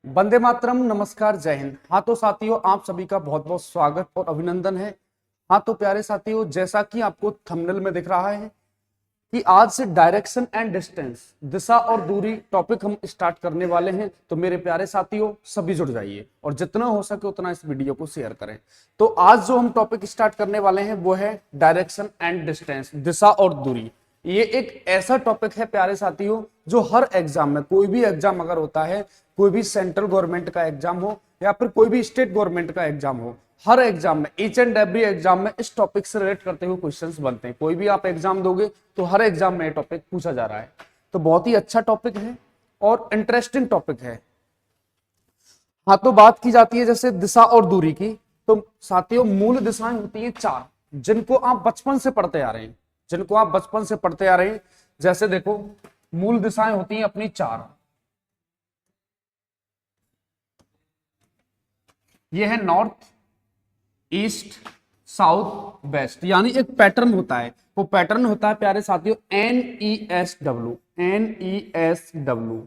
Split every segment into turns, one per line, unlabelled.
वंदे मातरम। नमस्कार, जय हिंद। हाँ तो साथियों, आप सभी का बहुत बहुत स्वागत और अभिनंदन है। हाँ तो प्यारे साथियों, जैसा कि आपको थंबनेल में दिख रहा है कि आज से डायरेक्शन एंड डिस्टेंस, दिशा और दूरी टॉपिक हम स्टार्ट करने वाले हैं। तो मेरे प्यारे साथियों, सभी जुड़ जाइए और जितना हो सके उतना इस वीडियो को शेयर करें। तो आज जो हम टॉपिक स्टार्ट करने वाले हैं वो है डायरेक्शन एंड डिस्टेंस, दिशा और दूरी। ये एक ऐसा टॉपिक है प्यारे साथियों जो हर एग्जाम में, कोई भी एग्जाम अगर होता है, कोई भी सेंट्रल गवर्नमेंट का एग्जाम हो या फिर कोई भी स्टेट गवर्नमेंट का एग्जाम हो, हर एग्जाम में, ईच एंड एवरी एग्जाम में इस टॉपिक से रिलेट करते हुए क्वेश्चंस बनते हैं। कोई भी आप एग्जाम दोगे तो हर एग्जाम में ये टॉपिक पूछा जा रहा है। तो बहुत ही अच्छा टॉपिक है और इंटरेस्टिंग टॉपिक है। हाँ तो बात की जाती है जैसे दिशा और दूरी की, तो साथियों मूल दिशाएं होती हैं चार, जिनको आप बचपन से पढ़ते आ रहे हैं, जिनको आप बचपन से पढ़ते आ रहे हैं। जैसे देखो, मूल दिशाएं होती हैं अपनी चार। ये है नॉर्थ, ईस्ट, साउथ, वेस्ट, यानी एक पैटर्न होता है। वो पैटर्न होता है प्यारे साथियों NESW। NESW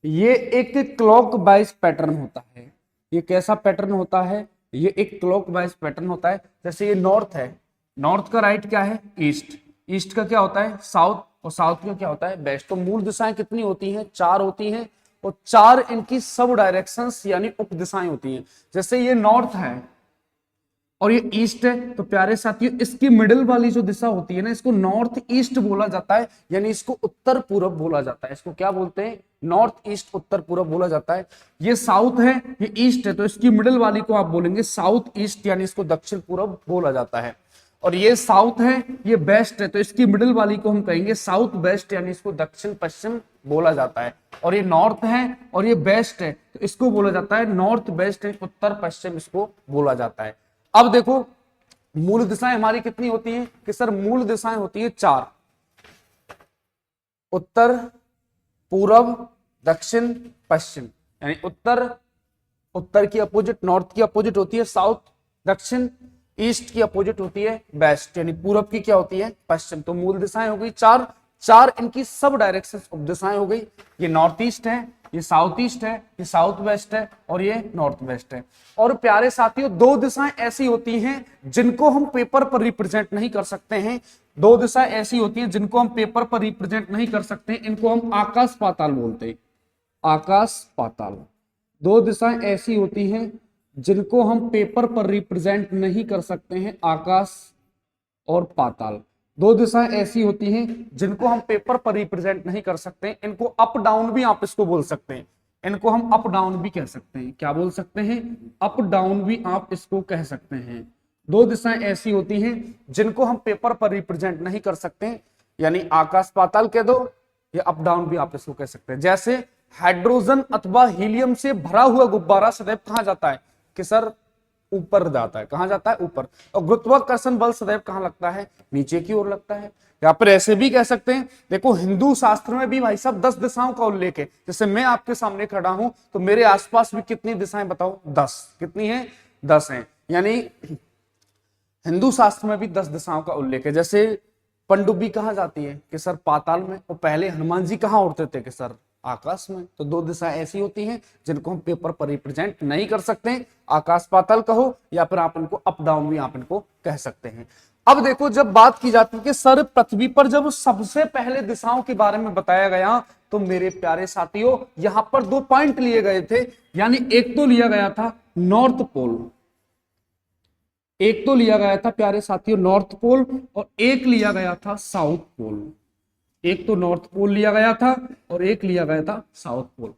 ये एक क्लॉक वाइज पैटर्न होता है। ये कैसा पैटर्न होता है? ये एक क्लॉक वाइज पैटर्न होता है। जैसे ये नॉर्थ है, नॉर्थ का राइट क्या है? ईस्ट। ईस्ट का क्या होता है? साउथ। और साउथ का क्या होता है? वेस्ट। तो मूल दिशाएं कितनी होती हैं? चार होती हैं। और चार इनकी सब डायरेक्शंस यानी उप दिशाएं होती हैं। जैसे ये नॉर्थ है और ये ईस्ट है, तो प्यारे साथियों इसकी मिडिल वाली जो दिशा होती है ना, इसको नॉर्थ ईस्ट बोला जाता है, यानी इसको उत्तर पूरब बोला जाता है। इसको क्या बोलते हैं? नॉर्थ ईस्ट, उत्तर पूरब बोला जाता है। ये साउथ है, ये ईस्ट है, तो इसकी मिडिल वाली को आप बोलेंगे साउथ ईस्ट, यानी इसको दक्षिण पूरब बोला जाता है। और ये साउथ है, ये वेस्ट है, तो इसकी मिडिल वाली को हम कहेंगे साउथ वेस्ट, यानी इसको दक्षिण पश्चिम बोला जाता है। और ये नॉर्थ है और ये वेस्ट है, तो इसको बोला जाता है नॉर्थ वेस्ट, उत्तर पश्चिम इसको बोला जाता है। अब देखो, मूल दिशाएं हमारी कितनी होती हैं कि सर मूल दिशाएं होती है चार, उत्तर, पूरब, दक्षिण, पश्चिम। यानी उत्तर, उत्तर की अपोजिट, नॉर्थ की अपोजिट होती है साउथ, दक्षिण, ईस्ट की अपोजिट होती है वेस्ट, यानी पूरब की क्या होती है? पश्चिम। तो मूल दिशाएं हो गई चार, चार इनकी सब डायरेक्शन उप दिशाएं हो गई। ये नॉर्थ ईस्ट है, ये साउथ ईस्ट है, ये साउथ वेस्ट है और ये नॉर्थ वेस्ट है। और प्यारे साथियों, दो दिशाएं ऐसी होती हैं जिनको हम पेपर पर रिप्रेजेंट नहीं कर सकते हैं। दो दिशाएं ऐसी होती हैं जिनको हम पेपर पर रिप्रेजेंट नहीं कर सकते, इनको हम आकाश पाताल बोलते हैं। आकाश पाताल। दो दिशाएं ऐसी होती हैं जिनको हम पेपर पर रिप्रेजेंट नहीं कर सकते हैं, आकाश और पाताल। दो दिशाएं ऐसी होती हैं जिनको हम पेपर पर रिप्रेजेंट नहीं कर सकते हैं, इनको अप डाउन भी आप इसको बोल सकते हैं। इनको हम अप डाउन भी कह सकते हैं। क्या बोल सकते हैं? अप डाउन भी आप इसको कह सकते हैं। दो दिशाएं ऐसी होती हैं जिनको हम पेपर पर रिप्रेजेंट नहीं कर सकते, यानी आकाश पाताल कह दो या अप डाउन भी आप इसको कह सकते हैं। जैसे हाइड्रोजन अथवा हीलियम से भरा हुआ गुब्बारा सदैव कहां जाता है कि सर? ऊपर जाता है। कहां जाता है? ऊपर। और गुरुत्वाकर्षण बल सदैव कहां लगता है? नीचे की ओर लगता है। या फिर ऐसे भी कह सकते हैं, देखो हिंदू शास्त्र में भी भाई साहब 10 दिशाओं का उल्लेख है। जैसे मैं आपके सामने खड़ा हूं तो मेरे आसपास भी कितनी दिशाएं बताओ? 10। कितनी है? 10 है। यानी हिंदू शास्त्र में भी 10 दिशाओं का उल्लेख है। जैसे पनडुब्बी कहां जाती है कि सर? पाताल में। और पहले हनुमान जी कहां उड़ते थे कि सर? आकाश में। तो दो दिशाएं ऐसी होती हैं जिनको हम पेपर पर रिप्रेजेंट नहीं कर सकते, आकाश पाताल कहो या फिर आप इनको अप डाउन भी आप इनको कह सकते हैं। अब देखो, जब बात की जाती है कि सर पृथ्वी पर जब सबसे पहले दिशाओं के बारे में बताया गया, तो मेरे प्यारे साथियों यहां पर दो पॉइंट लिए गए थे। यानी एक तो लिया गया था नॉर्थ पोल, एक तो लिया गया था प्यारे साथियों नॉर्थ पोल, और एक लिया गया था साउथ पोल। एक तो नॉर्थ पोल लिया गया था और एक लिया गया था साउथ पोल।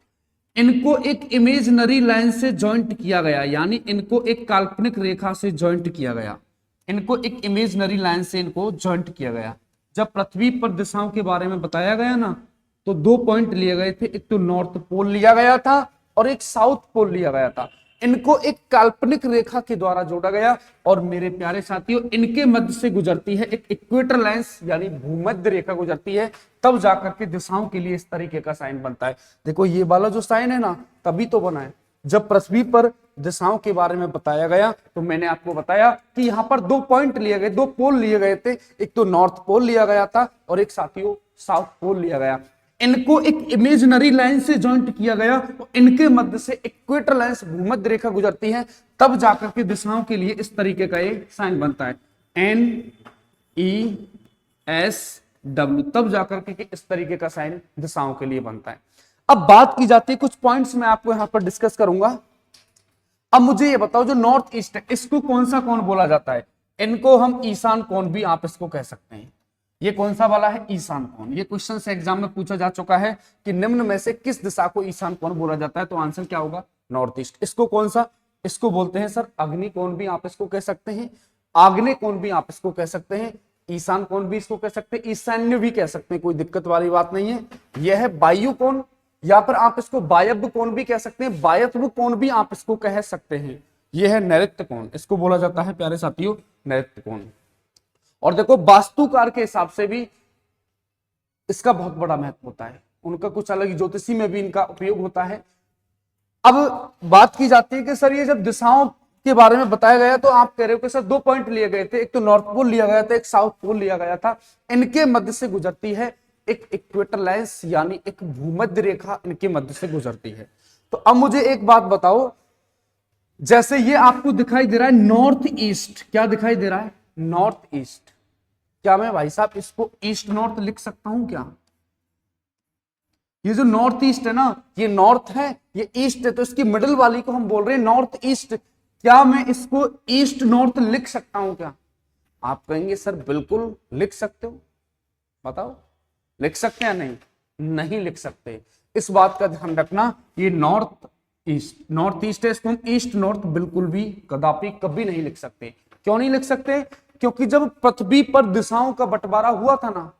इनको एक इमेजनरी लाइन से जॉइंट किया गया, यानी इनको एक काल्पनिक रेखा से जॉइंट किया गया। इनको एक इमेजनरी लाइन से इनको जॉइंट किया गया। जब पृथ्वी पर दिशाओं के बारे में बताया गया ना, तो दो पॉइंट लिए गए थे, एक तो नॉर्थ पोल लिया गया था और एक साउथ पोल लिया गया था। इनको एक काल्पनिक रेखा के द्वारा जोड़ा गया और मेरे प्यारे साथियों इनके मध्य से गुजरती है एक इक्वेटर लाइंस, यानी भूमध्य रेखा गुजरती है, तब जाकर के दिशाओं के लिए इस तरीके का साइन बनता है। देखो ये वाला जो साइन है ना, तभी तो बना है जब पृथ्वी पर दिशाओं के बारे में बताया गया। तो मैंने आपको बताया कि यहां पर दो पॉइंट लिए गए, दो पोल लिए गए थे, एक तो नॉर्थ पोल लिया गया था और एक साथियों साउथ पोल लिया गया। इनको एक इमेजिनरी लाइन से जॉइंट किया गया और इनके मध्य से इक्वेटर लाइन से भूमध्य रेखा गुजरती है, तब जाकर के दिशाओं के लिए इस तरीके का एक साइन बनता है NESW, तब जाकर के इस तरीके का साइन दिशाओं के लिए बनता है। अब बात की जाती है, कुछ पॉइंट्स मैं आपको यहां पर डिस्कस करूंगा। अब मुझे ये बताओ, जो नॉर्थ ईस्ट है इसको कौन सा कोण बोला जाता है? इनको हम ईशान कोण भी आप इसको कह सकते हैं। ये कौन सा वाला है? ईशान कोण। ये क्वेश्चन से एग्जाम में पूछा जा चुका है कि निम्न में से किस दिशा को ईशान कोण बोला जाता है, तो आंसर क्या होगा? North east. इसको कौन सा? इसको बोलते हैं सर अग्नि कोण भी आप इसको कह सकते हैं, आग्नेय कोण भी आप इसको कह सकते हैं, ईशान कोण भी इसको कह सकते हैं, ईशान्य भी कह सकते हैं, कोई दिक्कत वाली बात नहीं है। यह है वायु कोण, या फिर आप इसको वायव्य कोण भी कह सकते हैं, वायव्य कोण भी आप इसको कह सकते हैं। यह है नैऋत्य कोण, इसको बोला जाता है प्यारे साथियों नैऋत्य कोण। और देखो वास्तुकार के हिसाब से भी इसका बहुत बड़ा महत्व होता है, उनका कुछ अलग ज्योतिषी में भी इनका उपयोग होता है। अब बात की जाती है कि सर ये जब दिशाओं के बारे में बताया गया तो आप कह रहे हो कि सर 2 पॉइंट लिए गए थे, एक तो नॉर्थ पोल लिया गया था, एक साउथ पोल लिया गया था, इनके मध्य से गुजरती है एक इक्वेटर लाइन, यानी एक भूमध्य रेखा इनके मध्य से गुजरती है। तो अब मुझे एक बात बताओ, जैसे ये आपको दिखाई दे रहा है नॉर्थ ईस्ट, क्या दिखाई दे रहा है? North east. क्या मैं भाई साहब इसको ईस्ट नॉर्थ लिख सकता हूं क्या? ये जो नॉर्थ ईस्ट है ना, ये नॉर्थ है, ये ईस्ट है, तो इसकी मिडिल वाली को हम बोल रहे हैं नॉर्थ ईस्ट। क्या मैं इसको ईस्ट नॉर्थ लिख सकता हूं क्या? आप कहेंगे सर बिल्कुल लिख सकते हो। बताओ लिख सकते हैं या नहीं? नहीं लिख सकते। इस बात का ध्यान रखना, ये नॉर्थ ईस्ट है, इसको हम ईस्ट नॉर्थ बिल्कुल भी कदापि कभी नहीं लिख सकते। क्यों नहीं लिख सकते? क्योंकि जब पृथ्वी पर दिशाओं का बंटवारा हुआ था ना,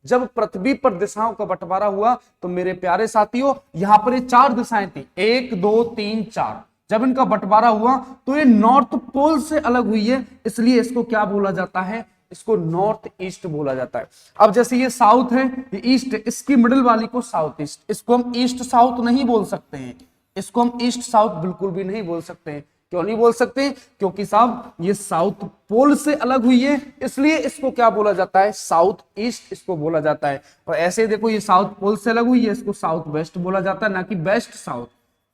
जब पृथ्वी पर दिशाओं का बंटवारा हुआ तो मेरे प्यारे साथियों यहां पर ये 4 दिशाएं थी, 1 2 3 4। जब इनका बंटवारा हुआ तो ये नॉर्थ पोल से अलग हुई है, इसलिए इसको क्या बोला जाता है? इसको नॉर्थ ईस्ट बोला जाता है। अब जैसे ये साउथ है, ये ईस्ट है, इसकी मिडिल वाली को साउथ ईस्ट, इसको हम ईस्ट साउथ नहीं बोल सकते हैं, इसको हम ईस्ट साउथ बिल्कुल भी नहीं बोल सकते हैं। क्यों नहीं बोल सकते? क्योंकि साहब ये साउथ पोल से अलग हुई है, इसलिए इसको क्या बोला जाता है? साउथ ईस्ट इसको बोला जाता है। और ऐसे देखो ये साउथ पोल से अलग हुई है, इसको साउथ वेस्ट बोला जाता है, ना कि वेस्ट साउथ।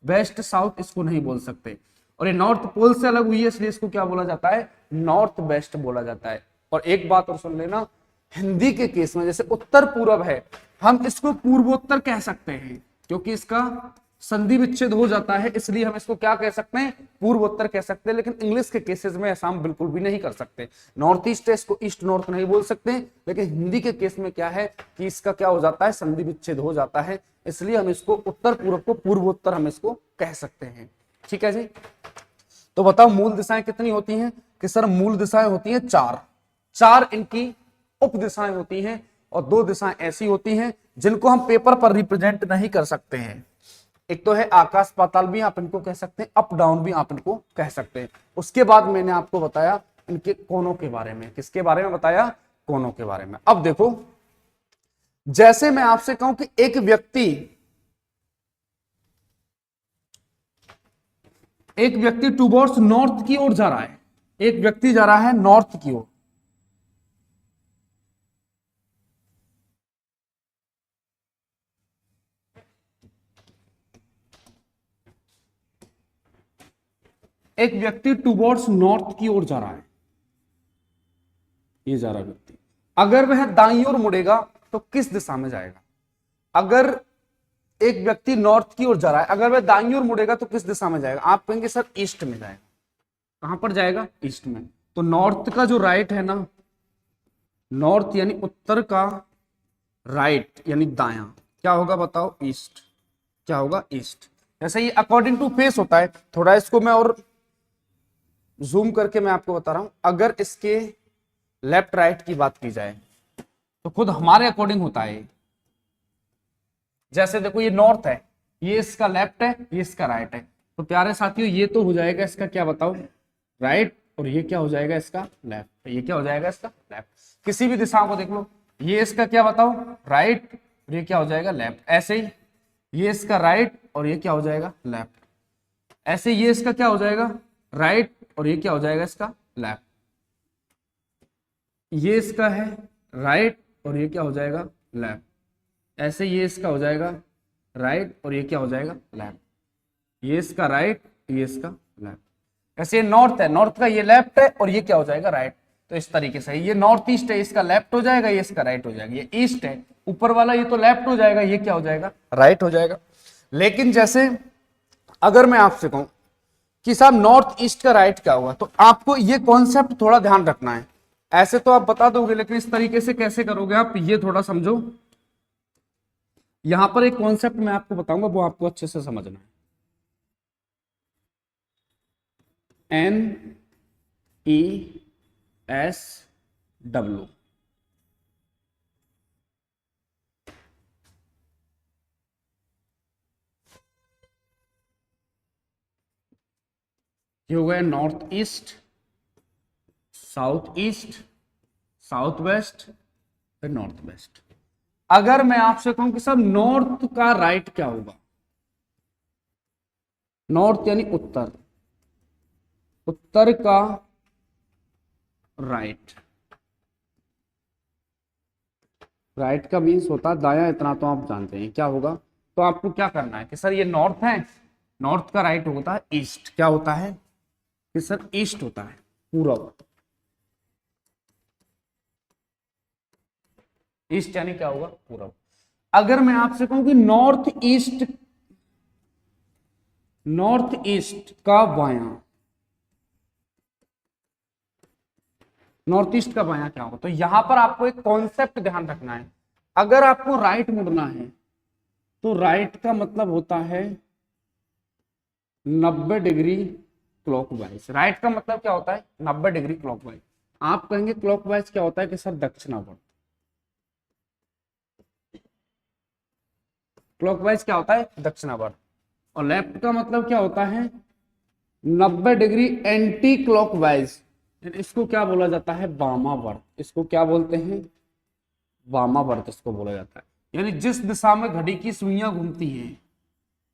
वेस्ट साउथ इसको नहीं बोल सकते। और ये नॉर्थ पोल से अलग हुई है, इसलिए इसको क्या बोला जाता है? नॉर्थ वेस्ट बोला जाता है। और एक बात और सुन लेना, हिंदी के केस में जैसे उत्तर पूर्व है, हम इसको पूर्वोत्तर कह सकते हैं, क्योंकि इसका संधि विच्छेद हो जाता है, इसलिए हम इसको क्या कह सकते हैं? पूर्वोत्तर कह सकते हैं। लेकिन इंग्लिश के केसेस में ऐसा हम बिल्कुल भी नहीं कर सकते। नॉर्थ ईस्ट है, इसको ईस्ट नॉर्थ नहीं बोल सकते, लेकिन हिंदी के केस में क्या है कि इसका क्या हो जाता है? संधि विच्छेद हो जाता है, इसलिए हम इसको उत्तर पूर्व को पूर्वोत्तर हम इसको कह सकते हैं। ठीक है जी। तो बताओ मूल दिशाएं कितनी होती हैं? कि सर मूल दिशाएं होती हैं 4 इनकी उप दिशाएं होती हैं, और 2 दिशाएं ऐसी होती हैं जिनको हम पेपर पर रिप्रेजेंट नहीं कर सकते हैं। एक तो है आकाश पाताल भी आप इनको कह सकते हैं, अप डाउन भी आप इनको कह सकते हैं। उसके बाद मैंने आपको बताया इनके कोनों के बारे में। किसके बारे में बताया? कोनों के बारे में। अब देखो, जैसे मैं आपसे कहूं कि एक व्यक्ति टूवर्ड्स नॉर्थ की ओर जा रहा है, एक व्यक्ति जा रहा है नॉर्थ की ओर, एक व्यक्ति टूवर्ड्स नॉर्थ की ओर जा रहा है, ये जा रहा व्यक्ति, अगर वह दाईं ओर मुड़ेगा तो किस दिशा में जाएगा? अगर एक व्यक्ति नॉर्थ की ओर जा रहा है, अगर वह दाईं ओर मुड़ेगा तो किस दिशा में जाएगा? आप कहेंगे सर ईस्ट में जाएगा। कहां पर जाएगा? ईस्ट में। तो नॉर्थ का जो राइट है ना, नॉर्थ यानी उत्तर का राइट यानी दायां, क्या होगा बताओ? ईस्ट। क्या होगा? ईस्ट। जैसे ये अकॉर्डिंग टू फेस होता है, थोड़ा इसको मैं और जूम करके मैं आपको बता रहा हूं। अगर इसके लेफ्ट राइट की बात की जाए तो खुद हमारे अकॉर्डिंग होता है। जैसे देखो ये नॉर्थ है, ये इसका लेफ्ट है, ये इसका राइट है, तो प्यारे साथियों ये तो हो जाएगा इसका क्या बताओ? राइट। और ये क्या हो जाएगा? इसका लेफ्ट। ये क्या हो जाएगा? इसका लेफ्ट। किसी भी दिशा को देख लो, ये इसका क्या बताओ? राइट। और ये क्या हो जाएगा? लेफ्ट। ऐसे ही ये इसका राइट और ये क्या हो जाएगा? लेफ्ट। ऐसे ये इसका क्या हो जाएगा? राइट और ये क्या हो जाएगा? इसका लेफ्ट। ये इसका है राइट और ये क्या हो जाएगा? लेफ्ट। ऐसे ये इसका हो जाएगा राइट और ये क्या हो जाएगा लेफ्ट, ये इसका राइट, ये इसका लेफ्ट। ऐसे ये नॉर्थ है, नॉर्थ का ये लेफ्ट है और ये क्या हो जाएगा राइट। तो इस तरीके से ये नॉर्थ ईस्ट है, इसका लेफ्ट हो जाएगा, ये इसका राइट हो जाएगा। ये ईस्ट है ऊपर वाला, ये तो लेफ्ट हो जाएगा, ये क्या हो जाएगा राइट हो जाएगा। लेकिन जैसे अगर मैं आपसे कहूं कि साहब नॉर्थ ईस्ट का राइट क्या हुआ, तो आपको ये कॉन्सेप्ट थोड़ा ध्यान रखना है। ऐसे तो आप बता दोगे, लेकिन इस तरीके से कैसे करोगे आप, ये थोड़ा समझो। यहां पर एक कॉन्सेप्ट मैं आपको बताऊंगा, वो आपको अच्छे से समझना है। NESW, ये हो गया north east, south east, south waste, फिर नॉर्थ वेस्ट। अगर मैं आपसे कहूं कि सर नॉर्थ का राइट क्या होगा, नॉर्थ यानी उत्तर, उत्तर का राइट, राइट का मीन्स होता है दायां, इतना तो आप जानते हैं क्या होगा। तो आपको क्या करना है कि सर ये नॉर्थ है, नॉर्थ का राइट होता है ईस्ट, क्या होता है कि सर ईस्ट होता है पूरब। ईस्ट यानी क्या होगा पूरब। अगर मैं आपसे कहूं कि नॉर्थ ईस्ट, नॉर्थ ईस्ट का बायां, नॉर्थ ईस्ट का बायां क्या होगा, तो यहां पर आपको एक कॉन्सेप्ट ध्यान रखना है। अगर आपको राइट मुड़ना है तो राइट का मतलब होता है 90 डिग्री क्लॉकवाइज। राइट का मतलब क्या होता है 90 डिग्री क्लॉकवाइज। आप कहेंगे क्लॉकवाइज क्या होता है कि सर दक्षिणावर्त। क्लॉकवाइज क्या होता है दक्षिणावर्त। और लेफ्ट का मतलब क्या होता है 90 डिग्री एंटी क्लॉकवाइज, इसको क्या बोला जाता है वामावर्त। इसको क्या बोलते हैं वामावर्त, इसको बोला जाता है। यानी जिस दिशा में घड़ी की सुइयां घूमती हैं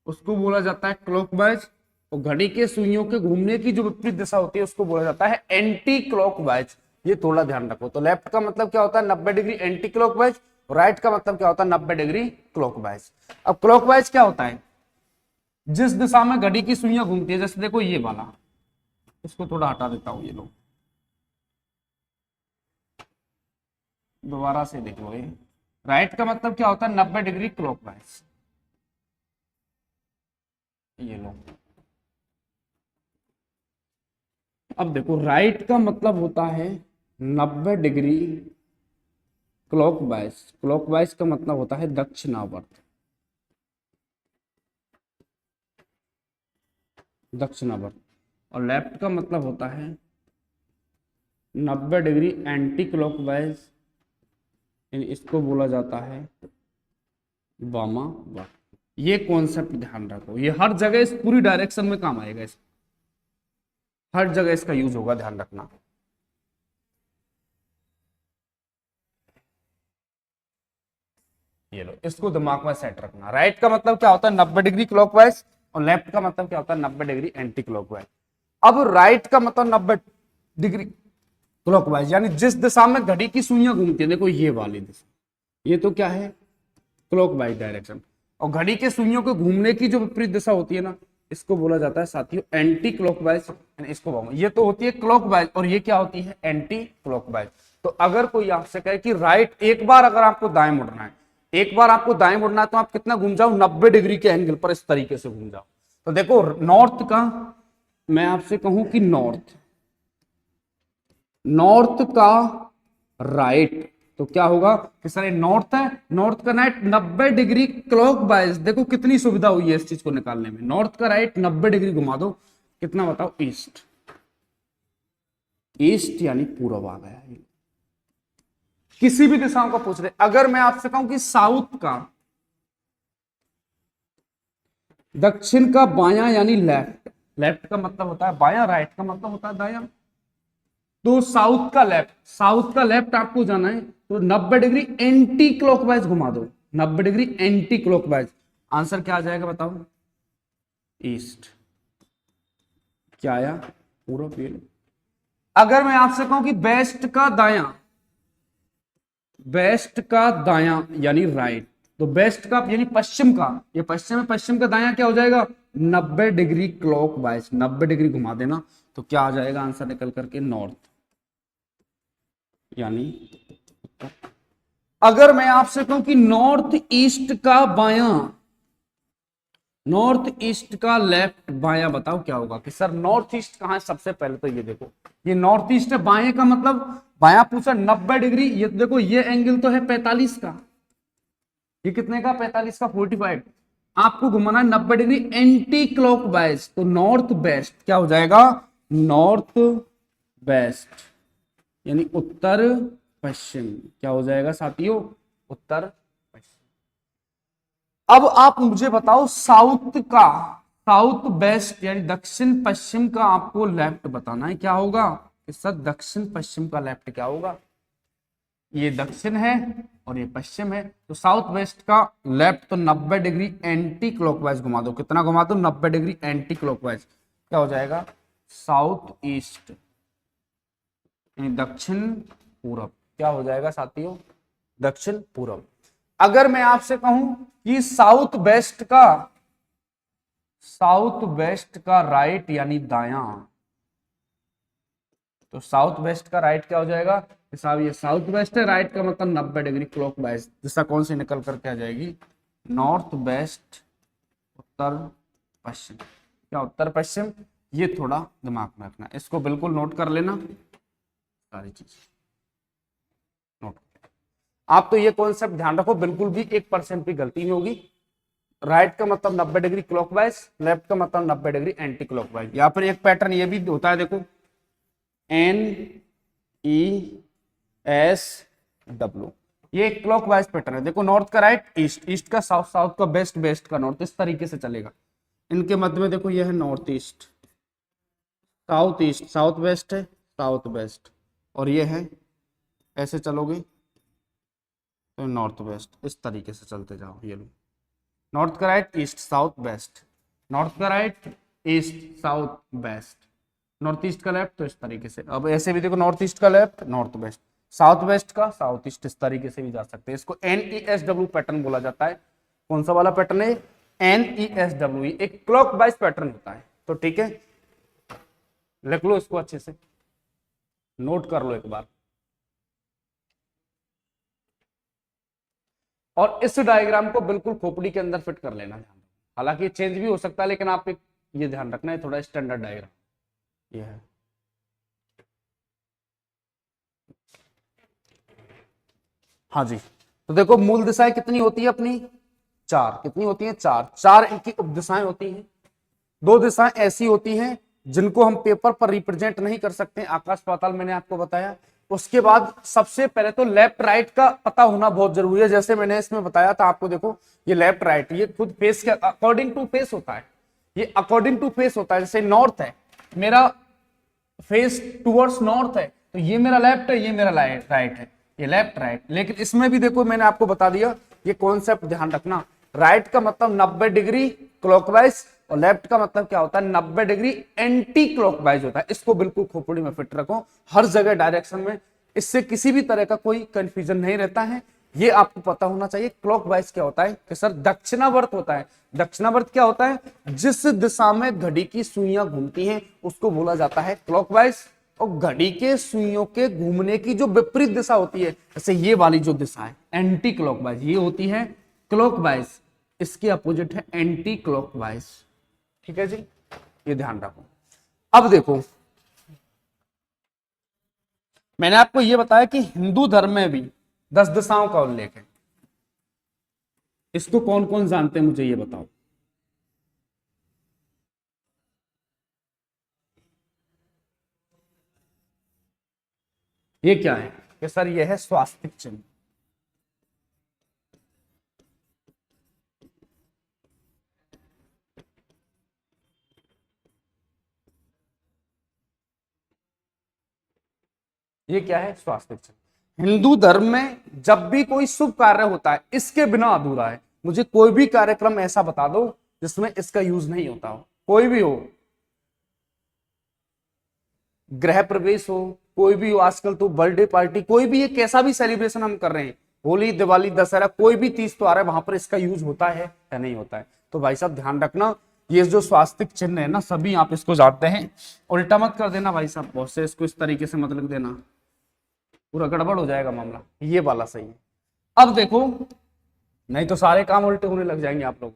उसको बोला जाता है क्लॉकवाइज, और घड़ी के सुइयों के घूमने की जो विपरीत दिशा होती है उसको बोला जाता है एंटी क्लॉकवाइज। ये थोड़ा ध्यान रखो। तो लेफ्ट का मतलब क्या होता है 90 डिग्री एंटी क्लॉकवाइज, राइट का मतलब क्या होता है 90 डिग्री क्लॉकवाइज। अब क्लॉकवाइज क्या होता है जिस दिशा में घड़ी की सुइयां घूमती है। जैसे देखो ये वाला, इसको थोड़ा हटा देता हूं, ये लोग दोबारा से देख लो। ये राइट का मतलब क्या होता है 90 डिग्री क्लॉकवाइज, ये लो। अब देखो राइट का मतलब होता है 90 डिग्री क्लॉकवाइज, क्लॉकवाइज का मतलब होता है दक्षिणावर्त, दक्षिणावर्त। और लेफ्ट का मतलब होता है 90 डिग्री एंटी क्लॉकवाइज, इसको बोला जाता है वामावर्त। ये कॉन्सेप्ट ध्यान रखो, ये हर जगह इस पूरी डायरेक्शन में काम आएगा, इस हर जगह इसका यूज होगा, ध्यान रखना। ये लो, इसको दिमाग में सेट रखना। राइट का मतलब क्या होता है 90 डिग्री क्लॉकवाइज, और लेफ्ट का मतलब क्या होता है 90 डिग्री एंटी क्लॉकवाइज। अब राइट का मतलब 90 डिग्री क्लॉकवाइज, यानी जिस दिशा में घड़ी की सुइयां घूमती है, देखो ये वाली दिशा, ये तो क्या है क्लॉकवाइज डायरेक्शन। और घड़ी के सुइयों के घूमने की जो विपरीत दिशा होती है ना, इसको बोला जाता है साथियों एंटी क्लॉकवाइज। इसको ये तो होती है क्लॉकवाइज और ये क्या होती है एंटी क्लॉकवाइज। तो अगर कोई आपसे कहे कि राइट, एक बार अगर आपको दाएं मुड़ना है, एक बार आपको दाएं मुड़ना है, तो आप कितना घूम जाओ 90 डिग्री के एंगल पर, इस तरीके से घूम जाओ। तो देखो नॉर्थ का, मैं आपसे कहूं कि नॉर्थ, नॉर्थ का राइट, तो क्या होगा कि सर नॉर्थ है, नॉर्थ का राइट 90 डिग्री क्लॉकवाइज। देखो कितनी सुविधा हुई है इस चीज को निकालने में। नॉर्थ का राइट 90 डिग्री घुमा दो, कितना बताओ ईस्ट, ईस्ट यानी पूर्व आ गया। किसी भी दिशाओं का पूछ रहे। अगर मैं आपसे कहूं कि साउथ का, दक्षिण का बायां यानी लेफ्ट, लेफ्ट का मतलब होता है बायां, राइट का मतलब होता है दायां। तो साउथ का लेफ्ट, साउथ का लेफ्ट आपको जाना है तो 90 डिग्री एंटी क्लॉकवाइज घुमा दो, 90 डिग्री एंटी क्लॉकवाइज। आंसर क्या आ जाएगा बताओ ईस्ट। क्या आया पूरब। ये अगर मैं आपसे कहूं कि वेस्ट का दायां, वेस्ट का दायां यानी राइट, तो वेस्ट का यानी पश्चिम का, ये पश्चिम है, पश्चिम का दायां क्या हो जाएगा 90 डिग्री क्लॉक वाइज, 90 डिग्री घुमा देना तो क्या आ जाएगा आंसर निकल करके नॉर्थ, यानी अगर मैं आपसे कहूं कि नॉर्थ ईस्ट का बायां, नॉर्थ ईस्ट का लेफ्ट बायां बताओ क्या होगा कि सर नॉर्थ ईस्ट कहां है, सबसे पहले तो ये देखो ये नॉर्थ ईस्ट है, बाएं का मतलब बायां पूछा 90 डिग्री, ये देखो ये एंगल तो है 45 का, ये कितने का 45 का 45, आपको घुमाना है 90 डिग्री एंटी क्लॉक वाइज, तो नॉर्थ वेस्ट क्या हो जाएगा नॉर्थ वेस्ट, यानी उत्तर पश्चिम, क्या हो जाएगा साथियों उत्तर पश्चिम। अब आप मुझे बताओ साउथ का, साउथ वेस्ट यानी दक्षिण पश्चिम का आपको लेफ्ट बताना है, क्या होगा कि सर दक्षिण पश्चिम का लेफ्ट क्या होगा, ये दक्षिण है और ये पश्चिम है, तो साउथ वेस्ट का लेफ्ट तो 90 डिग्री एंटी क्लॉकवाइज घुमा दो, कितना घुमा दो 90 डिग्री एंटी क्लॉकवाइज, क्या हो जाएगा साउथ ईस्ट, दक्षिण पूरब, क्या हो जाएगा साथियों दक्षिण पूरब। अगर मैं आपसे कहूं कि साउथ वेस्ट का राइट यानी दायां, तो साउथ वेस्ट का राइट क्या हो जाएगा साहब, ये साउथ वेस्ट है, राइट का मतलब 90 डिग्री क्लॉकवाइज, दिशा कौन सी निकल करके आ जाएगी नॉर्थ वेस्ट, उत्तर पश्चिम, क्या उत्तर पश्चिम, ये थोड़ा दिमाग में रखना, इसको बिल्कुल नोट कर लेना सारी चीज नोट। आप तो ये कॉन्सेप्ट ध्यान रखो, बिल्कुल भी 1% भी गलती नहीं होगी, राइट का मतलब 90 डिग्री क्लॉकवाइज, लेफ्ट का मतलब 90 डिग्री एंटी क्लॉकवाइज। यहाँ पर एक पैटर्न ये भी होता है देखो NESW, ये क्लॉकवाइज पैटर्न है, देखो नॉर्थ का राइट, ईस्ट, ईस्ट का साउथ, साउथ का वेस्ट, वेस्ट का नॉर्थ, इस तरीके से चलेगा। इनके मध्य में देखो ये है north east, south east, south waste है, साउथ वेस्ट, और ये है ऐसे चलोगे तो नॉर्थ वेस्ट, इस तरीके से चलते जाओ, ये लो नॉर्थ का right, east south west, north का right, east south west, north east का लेफ्ट, तो इस तरीके से। अब ऐसे भी देखो नॉर्थ ईस्ट का left, north west, south west का साउथ ईस्ट, इस तरीके से भी जा सकते हैं। इसको NESW पैटर्न बोला जाता है। कौन सा वाला पैटर्न है NESW, एक क्लॉक वाइज पैटर्न होता है। तो ठीक है, लिख लो इसको अच्छे से, नोट कर लो एक बार। और इस डायग्राम को बिल्कुल खोपड़ी के अंदर फिट कर लेना, हालांकि चेंज भी हो सकता है, लेकिन आप एक ये ध्यान रखना है, थोड़ा स्टैंडर्ड डायग्राम ये है। हाँ जी, तो देखो मूल दिशाएं कितनी होती है अपनी, चार, कितनी होती है चार, चार इनकी उपदिशाएं होती हैं। दो दिशाएं ऐसी होती हैं जिनको हम पेपर पर रिप्रेजेंट नहीं कर सकते, आकाश पाताल मैंने आपको बताया। उसके बाद सबसे पहले तो लेफ्ट राइट का पता होना बहुत जरूरी है, जैसे मैंने इसमें बताया था आपको, देखो ये लेफ्ट राइट, ये खुद फेस के अकॉर्डिंग टू फेस होता है, ये अकॉर्डिंग टू फेस होता है। जैसे नॉर्थ है, मेरा फेस टुवर्ड्स नॉर्थ है, तो ये मेरा लेफ्ट है, ये मेरा राइट है, ये लेफ्ट राइट। लेकिन इसमें भी देखो मैंने आपको बता दिया, ये कॉन्सेप्ट ध्यान रखना, राइट का मतलब 90 डिग्री क्लॉकवाइज और लेफ्ट का मतलब क्या होता है 90 डिग्री एंटी क्लॉकवाइज होता है। इसको बिल्कुल खोपड़ी में फिट रखो हर जगह डायरेक्शन में, इससे किसी भी तरह का कोई कंफ्यूजन नहीं रहता है। ये आपको पता होना चाहिए क्लॉकवाइज क्या होता है कि सर दक्षिणावर्त होता है। दक्षिणावर्त क्या होता है, जिस दिशा में घड़ी की सुइयां घूमती हैं उसको बोला जाता है क्लॉकवाइज, और घड़ी के सुइयों के घूमने की जो विपरीत दिशा होती है, जैसे ये वाली जो दिशा है एंटी क्लॉकवाइज, ये होती है क्लॉकवाइज, इसके अपोजिट है एंटी क्लॉकवाइज। ठीक है जी, ये ध्यान रखो। अब देखो मैंने आपको यह बताया कि हिंदू धर्म में भी 10 दिशाओं का उल्लेख है, इसको कौन कौन जानते हैं मुझे ये बताओ। ये क्या है कि सर ये है स्वास्तिक चिन्ह। ये क्या है स्वास्तिक चिन्ह। हिंदू धर्म में जब भी कोई शुभ कार्य होता है इसके बिना अधूरा है। मुझे कोई भी कार्यक्रम ऐसा बता दो जिसमें इसका यूज नहीं होता हो, कोई भी हो, गृह प्रवेश हो, कोई भी हो, आजकल तो बर्थडे पार्टी, कोई भी ये कैसा भी सेलिब्रेशन हम कर रहे हैं, होली, दिवाली, दशहरा, कोई भी तीज त्योहार है वहां पर इसका यूज होता है या नहीं होता है। तो भाई साहब ध्यान रखना, ये जो स्वास्तिक चिन्ह है ना, सभी आप इसको जानते हैं। उल्टा मत कर देना भाई साहब, बहुत से इसको इस तरीके से मत लिख देना, पूरा गड़बड़ हो जाएगा मामला। ये वाला सही है। अब देखो, नहीं तो सारे काम उल्टे होने लग जाएंगे आप लोग।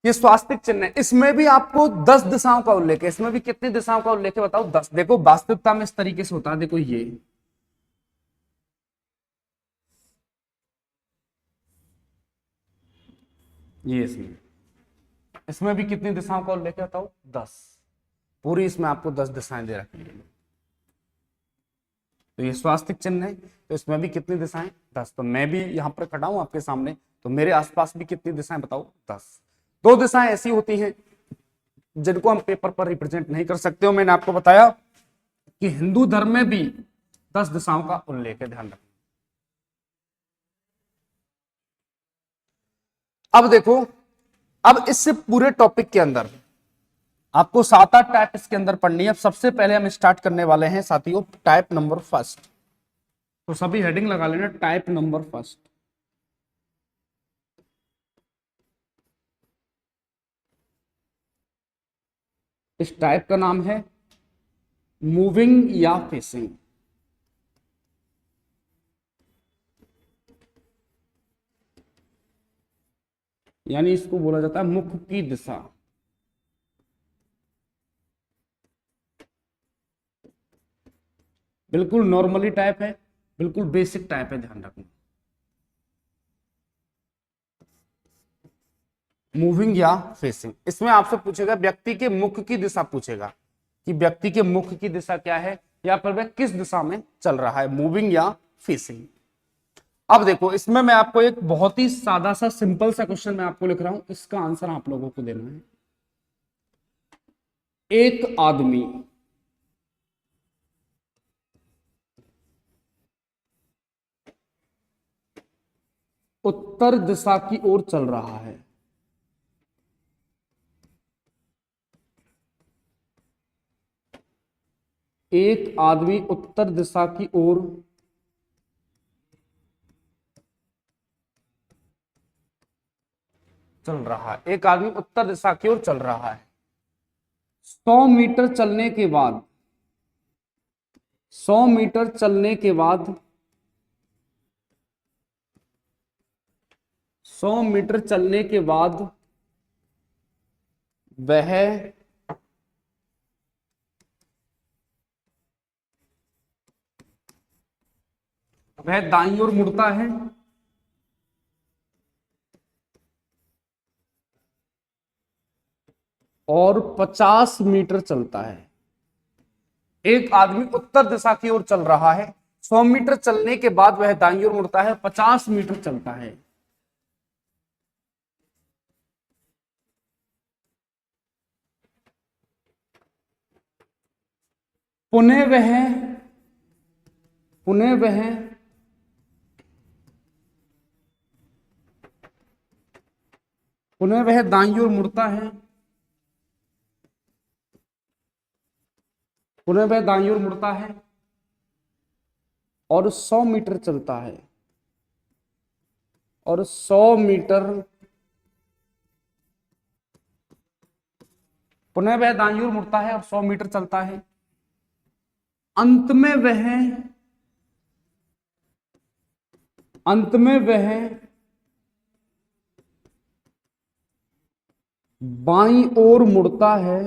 ये स्वास्तिक चिन्ह है, इसमें भी आपको 10 दिशाओं का उल्लेख है। इसमें भी कितनी दिशाओं का उल्लेख है बताओ? 10। देखो वास्तविकता में इस तरीके से होता है, देखो ये इसमें भी कितनी दिशाओं का उल्लेख है बताओ? 10। पूरी इसमें आपको 10 दिशाएं दे रखी है। तो ये स्वास्तिक चिन्ह है, तो इसमें भी कितनी दिशाएं? 10। तो मैं भी यहां पर खड़ा हूं आपके सामने, तो मेरे आसपास भी कितनी दिशाएं बताओ? 10। 2 दिशाएं ऐसी होती हैं जिनको हम पेपर पर रिप्रेजेंट नहीं कर सकते हो। मैंने आपको बताया कि हिंदू धर्म में भी 10 दिशाओं का उल्लेख है, ध्यान रखना। अब देखो, अब इससे पूरे टॉपिक के अंदर आपको 7-8 टाइप इसके अंदर पढ़नी है। अब सबसे पहले हम स्टार्ट करने वाले हैं साथियों टाइप नंबर फर्स्ट। तो सभी हेडिंग लगा लेना, टाइप नंबर फर्स्ट। इस टाइप का नाम है मूविंग या फेसिंग। यानी इसको बोला जाता है मुख की दिशा। बिल्कुल नॉर्मली टाइप है, बिल्कुल बेसिक टाइप है, ध्यान रखना। मूविंग या फेसिंग, इसमें आपसे पूछेगा व्यक्ति के मुख की दिशा, पूछेगा कि व्यक्ति के मुख की दिशा क्या है, या फिर वह किस दिशा में चल रहा है, मूविंग या फेसिंग। अब देखो, इसमें मैं आपको एक बहुत ही सादा सा सिंपल सा क्वेश्चन मैं आपको लिख रहा हूं, इसका आंसर आप लोगों को देना है। एक आदमी उत्तर दिशा की ओर चल रहा है। एक आदमी उत्तर दिशा की ओर चल रहा है। एक आदमी उत्तर दिशा की ओर चल रहा है। 100 मीटर चलने के बाद 100 मीटर चलने के बाद 100 मीटर चलने के बाद वह दाईं ओर मुड़ता है और 50 मीटर चलता है। एक आदमी उत्तर दिशा की ओर चल रहा है, 100 मीटर चलने के बाद वह दाईं ओर मुड़ता है, 50 मीटर चलता है। पुनः वह पुनः वह पुनः वह दाईं ओर मुड़ता है, पुनः वह दाईं ओर मुड़ता है और 100 मीटर चलता है, और 100 मीटर पुनः वह दाईं ओर मुड़ता है और 100 मीटर चलता है। अंत में वह बाईं ओर मुड़ता है।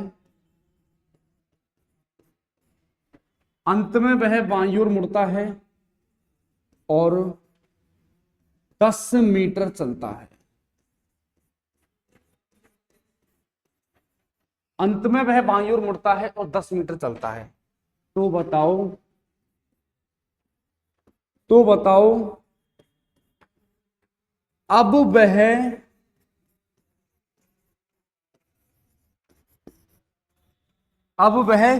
अंत में वह बाईं ओर मुड़ता है और 10 मीटर चलता है। अंत में वह बाईं ओर मुड़ता है और 10 मीटर चलता है। तो बताओ अब वह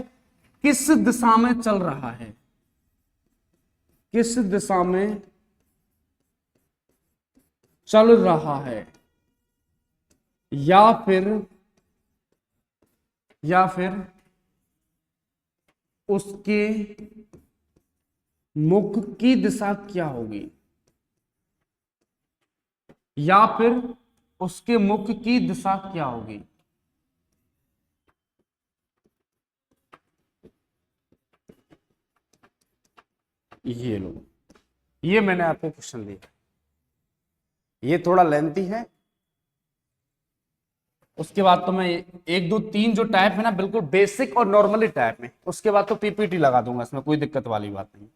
किस दिशा में चल रहा है? किस दिशा में चल रहा है? या फिर उसके मुख की दिशा क्या होगी? या फिर उसके मुख की दिशा क्या होगी। ये लो, ये मैंने आपको क्वेश्चन दिया, ये थोड़ा लेंथी है। उसके बाद तो मैं एक दो तीन जो टाइप है ना बिल्कुल बेसिक और नॉर्मली टाइप में, उसके बाद तो पीपीटी लगा दूंगा, इसमें कोई दिक्कत वाली बात नहीं।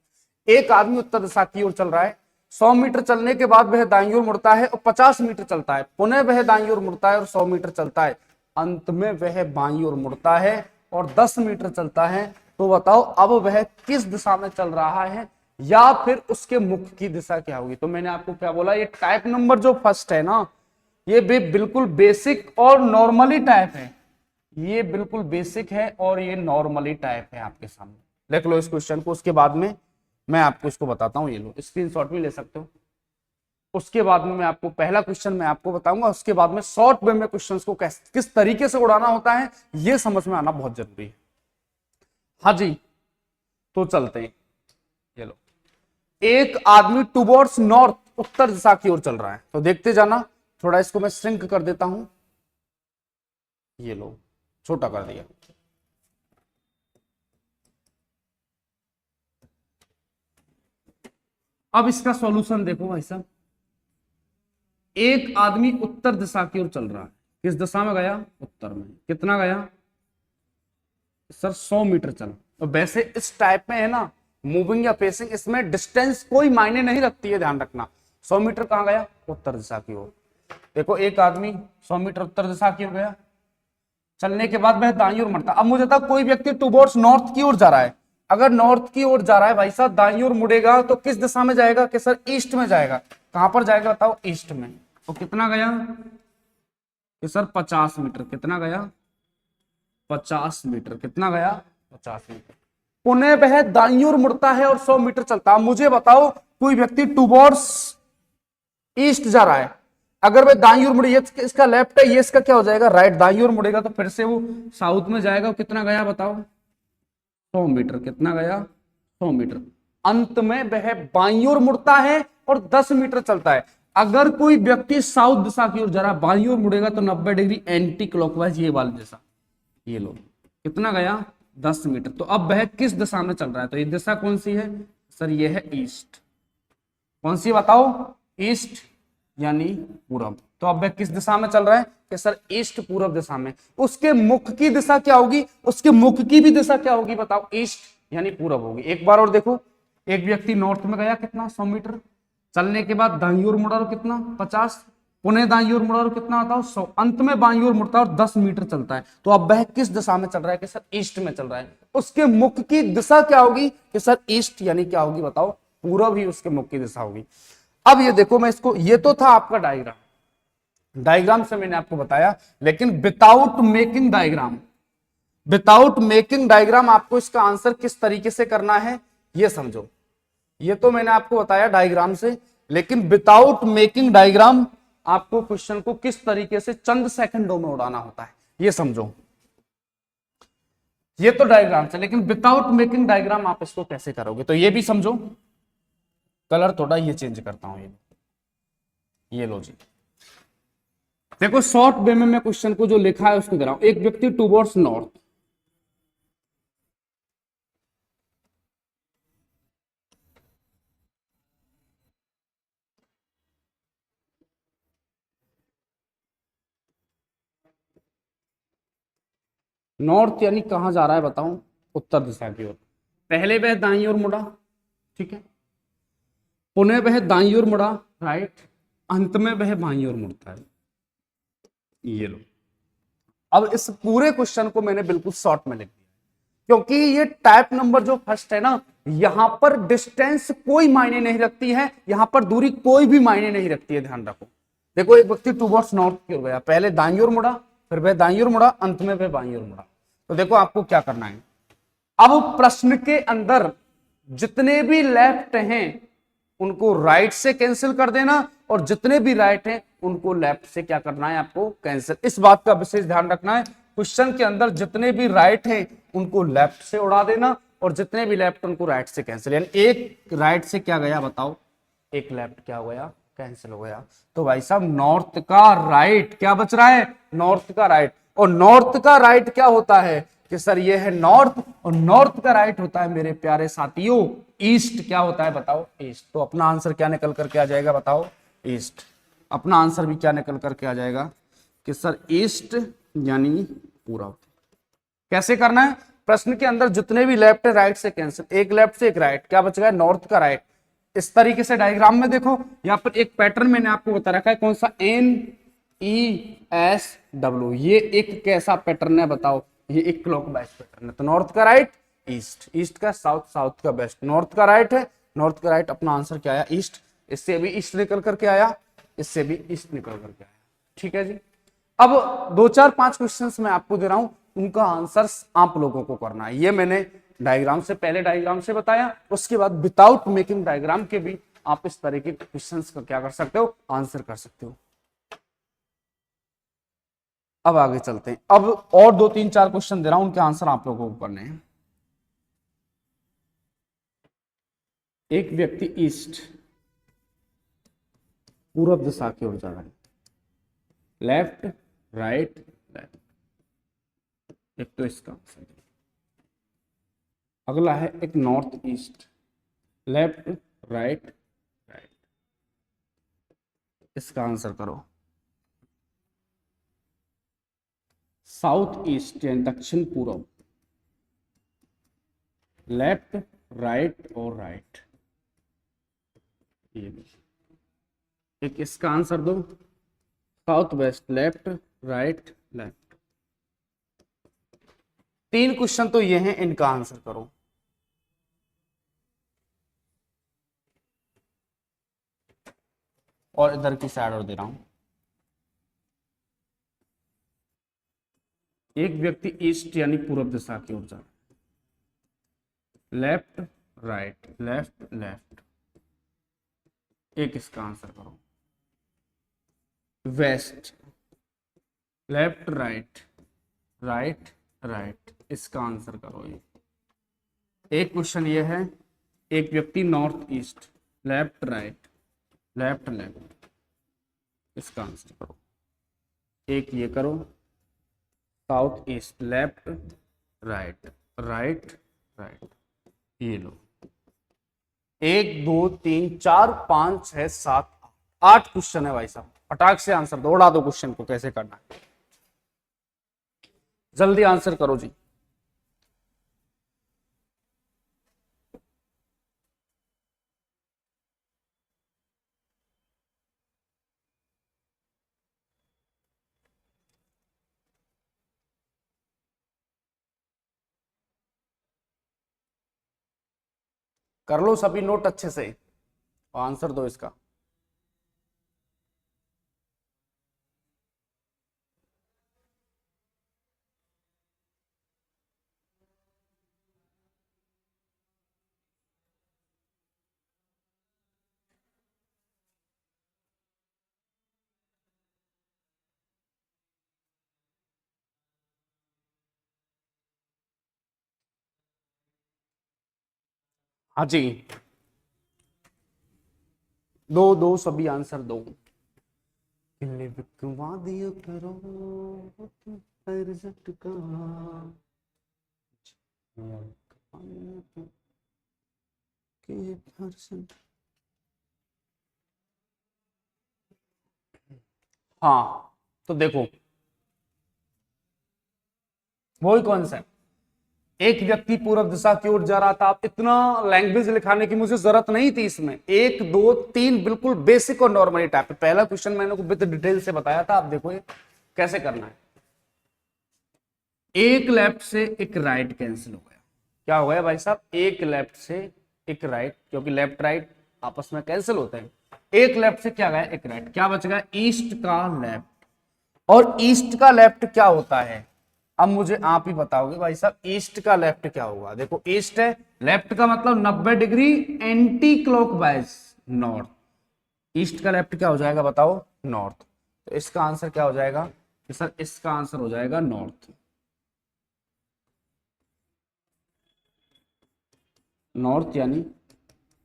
एक आदमी उत्तर दिशा की ओर चल रहा है, 100 मीटर चलने के बाद वह दाईं ओर मुड़ता है और 50 मीटर चलता है, पुनः वह दाईं ओर मुड़ता है और 100 मीटर चलता है, अंत में वह बाईं ओर मुड़ता है और 10 मीटर चलता है। तो बताओ अब वह किस दिशा में चल रहा है या फिर उसके मुख की दिशा क्या होगी। तो मैंने आपको क्या बोला, ये टाइप नंबर जो फर्स्ट है ना, ये भी बिल्कुल बेसिक और नॉर्मली टाइप है, ये बिल्कुल बेसिक है और ये नॉर्मली टाइप है आपके सामने। लिख लो इस क्वेश्चन को, उसके बाद में मैं आपको इसको बताता हूं, ये लो स्क्रीनशॉट भी ले सकते हो। उसके बाद में मैं आपको पहला क्वेश्चन मैं आपको बताऊंगा, उसके बाद में शॉर्ट वे में क्वेश्चंस को किस तरीके से उड़ाना होता है ये समझ में आना बहुत जरूरी है। हाँ जी, तो चलते हैं। ये लो, एक आदमी टुवर्ड्स नॉर्थ, उत्तर दिशा की ओर चल रहा है, तो देखते जाना। थोड़ा इसको मैं श्रिंक कर देता हूं, ये लो छोटा कर दिया। अब इसका सॉल्यूशन देखो भाई साहब, एक आदमी उत्तर दिशा की ओर चल रहा है, किस दिशा में गया, उत्तर में, कितना गया सर 100 मीटर चल। तो वैसे इस टाइप में है ना मूविंग या पेसिंग, इसमें डिस्टेंस कोई मायने नहीं रखती है, ध्यान रखना। 100 मीटर कहां गया, उत्तर दिशा की ओर। देखो एक आदमी 100 मीटर उत्तर दिशा की ओर गया, चलने के बाद वह दाईं ओर मुड़ता। अब मुझे था कोई व्यक्ति टुवर्ड्स नॉर्थ की ओर जा रहा है, अगर नॉर्थ की ओर जा रहा है भाई साहब, दाईं ओर मुड़ेगा तो किस दिशा में जाएगा कि सर ईस्ट में जाएगा। कहां पर जाएगा बताओ, ईस्ट में। तो कितना गया कि सर 50 मीटर, कितना गया 50 मीटर, कितना गया 50 मीटर। पुनः वह दाईं ओर मुड़ता है और 100 मीटर चलता है। मुझे बताओ कोई व्यक्ति टुवर्ड्स ईस्ट जा रहा है, अगर वह दाईं ओर मुड़े, ये इसका लेफ्ट है, ये इसका क्या हो जाएगा राइट, दाईं ओर मुड़ेगा तो फिर से वो साउथ में जाएगा। कितना गया बताओ 100 मीटर, कितना गया 100 मीटर। अंत में वह बाईं ओर मुड़ता है और 10 मीटर चलता है। अगर कोई व्यक्ति साउथ दिशा की ओर जा रहा है, बाईं ओर मुड़ेगा तो 90 डिग्री एंटी क्लॉकवाइज, ये वाली दिशा। ये लो कितना गया 10 मीटर। तो अब वह किस दिशा में चल रहा है, तो ये दिशा कौन सी है सर, ये है ईस्ट। कौन सी बताओ, ईस्ट यानी पूरब। तो अब वह किस दिशा में चल रहा है कि सर ईस्ट पूरब दिशा में। उसके मुख की दिशा क्या होगी, उसके मुख की भी दिशा क्या होगी बताओ, ईस्ट यानी पूरब होगी। एक बार और देखो, एक व्यक्ति नॉर्थ में गया कितना 100 मीटर, चलने के बाद दाईं ओर मुड़ा और कितना 50, पुनः दाईं ओर मुड़ा और कितना बताओ 100, अंत में बाईं ओर मुड़ता है और 10 मीटर चलता है। तो अब वह किस दिशा में चल रहा है कि सर ईस्ट में चल रहा है। उसके मुख की दिशा क्या होगी कि सर ईस्ट यानी क्या होगी बताओ, पूरब ही उसके मुख की दिशा होगी। अब ये देखो मैं इसको, ये तो था आपका डायग्राम, डायग्राम से मैंने आपको बताया, लेकिन without making diagram, without making diagram आपको इसका आंसर किस तरीके से करना है ये समझो। ये तो मैंने आपको बताया डायग्राम से, लेकिन विदाउट मेकिंग डायग्राम आपको क्वेश्चन को किस तरीके से चंद सेकंडों में उड़ाना होता है ये समझो। ये तो डायग्राम से, लेकिन विदाउट मेकिंग डायग्राम आप इसको कैसे करोगे तो ये भी समझो। कलर थोड़ा ये चेंज करता हूं, ये लो जी। देखो शॉर्ट वे में मैं क्वेश्चन को जो लिखा है उसको दे रहा हूं। एक व्यक्ति टुवर्ड्स नॉर्थ, नॉर्थ यानी कहां जा रहा है बताऊं, उत्तर दिशा की ओर। पहले वह दाईं ओर मुड़ा, ठीक है, पुनः वह दाईं ओर मुड़ा राइट, अंत में वह बाईं ओर मुड़ता है। ये लो, अब इस पूरे क्वेश्चन को मैंने बिल्कुल शॉर्ट में लिख दिया, क्योंकि ये टाइप नंबर जो फर्स्ट है ना, यहां पर डिस्टेंस कोई मायने नहीं रखती है, यहां पर दूरी कोई भी मायने नहीं रखती है, ध्यान रखो। देखो एक व्यक्ति टुवर्ड्स नॉर्थ की ओर गया, पहले दाईं ओर मुड़ा, फिर वह दाईं ओर मुड़ा, अंत में वह बाईं ओर मुड़ा। तो देखो आपको क्या करना है, अब प्रश्न के अंदर जितने भी लेफ्ट हैं उनको राइट से कैंसिल कर देना, और जितने भी राइट हैं उनको लेफ्ट से क्या करना है आपको कैंसिल। इस बात का विशेष ध्यान रखना है, क्वेश्चन के अंदर जितने भी राइट हैं उनको लेफ्ट से उड़ा देना, और जितने भी लेफ्ट उनको राइट से कैंसिल। यानी एक राइट से क्या गया बताओ, एक लेफ्ट क्या हो गया कैंसिल हो गया। तो भाई साहब नॉर्थ का राइट क्या बच रहा है, नॉर्थ का राइट। और नॉर्थ का राइट क्या होता है कि सर ये है नॉर्थ, और नॉर्थ का राइट होता है मेरे प्यारे साथियों ईस्ट। क्या होता है बताओ, ईस्ट। तो अपना आंसर क्या निकल करके आ जाएगा बताओ, ईस्ट। अपना आंसर भी क्या निकल करके आ जाएगा कि सर ईस्ट यानी पूरब। कैसे करना है, प्रश्न के अंदर जितने भी लेफ्ट है राइट से कैंसिल, एक लेफ्ट से एक राइट, क्या बच गया नॉर्थ का राइट। इस तरीके से डायग्राम में देखो, यहाँ पर एक पैटर्न मैंने आपको बता रखा है, कौन सा, NESW। ये एक कैसा पैटर्न है बताओ, ये एक क्लॉकवाइज पैटर्न है। तो नॉर्थ का राइट ईस्ट, ईस्ट का साउथ, साउथ का वेस्ट, नॉर्थ का राइट है, नॉर्थ का राइट। अपना आंसर क्या आया, ईस्ट। इससे भी ईस्ट निकल करके आया, इससे भी ईस्ट निकल करके आया। ठीक है जी। अब 2 4 5 क्वेश्चंस मैं आपको दे रहा हूं, उनका आंसर आप लोगों को करना है। ये मैंने डायग्राम से पहले डायग्राम से बताया, उसके बाद विदाउट मेकिंग डायग्राम के भी आप इस तरह के क्वेश्चंस का क्या कर सकते हो, आंसर कर सकते हो। अब आगे चलते हैं। अब और 2 3 4 क्वेश्चन दे रहा हूं, उनके आंसर आप लोगों को करने हैं। एक व्यक्ति ईस्ट पूर्व दिशा की ओर जा रहा है, लेफ्ट राइट लेफ्ट, एक तो इसका आंसर। अगला है एक north east, left right right, इसका आंसर करो। साउथ ईस्ट यानी दक्षिण पूर्व, लेफ्ट राइट और राइट, ये भी। एक इसका आंसर दो, south west, left right left. 3 question तो ये हैं, इनका आंसर करो। और इधर की साइड और दे रहा हूं, एक व्यक्ति ईस्ट यानी पूर्व दिशा की ओर जा रहा है, लेफ्ट राइट लेफ्ट लेफ्ट, एक इसका आंसर करो। West, left right right right, इसका आंसर करो। ये एक क्वेश्चन ये है, एक व्यक्ति north east, left right left left, इसका आंसर करो। एक ये करो, south east, left right right right, ये लो। 1 2 3 4 5 6 7 8 क्वेश्चन है भाई साहब, फटाक से आंसर दो, उड़ा दो क्वेश्चन को। कैसे करना है, जल्दी आंसर करो जी। कर लो सभी नोट अच्छे से और आंसर दो इसका। हाँ जी, दो दो सभी आंसर दो। किले बिकवा दिया करो रिजल्ट का, हाँ तो देखो वही कौन सा है, एक व्यक्ति पूर्व दिशा की ओर जा रहा था। आप इतना लैंग्वेज लिखाने की मुझे जरूरत नहीं थी इसमें, 1 2 3 बिल्कुल बेसिक और नॉर्मली टाइप है। पहला क्वेश्चन मैंने को विद डिटेल से बताया था, आप देखो ये कैसे करना है। एक लेफ्ट से एक राइट कैंसिल हो गया, क्या हो गया भाई साहब, एक लेफ्ट से एक राइट, क्योंकि लेफ्ट राइट आपस में कैंसिल होते हैं। एक लेफ्ट से क्या गया, एक राइट, क्या बच गया, ईस्ट का लेफ्ट। और ईस्ट का लेफ्ट क्या होता है, अब मुझे आप ही बताओगे भाई साहब ईस्ट का लेफ्ट क्या होगा। देखो ईस्ट है, लेफ्ट का मतलब 90 degree anti clockwise north, east का लेफ्ट क्या हो जाएगा बताओ, नॉर्थ। तो इसका आंसर क्या हो जाएगा कि सर इसका आंसर हो जाएगा नॉर्थ। नॉर्थ यानी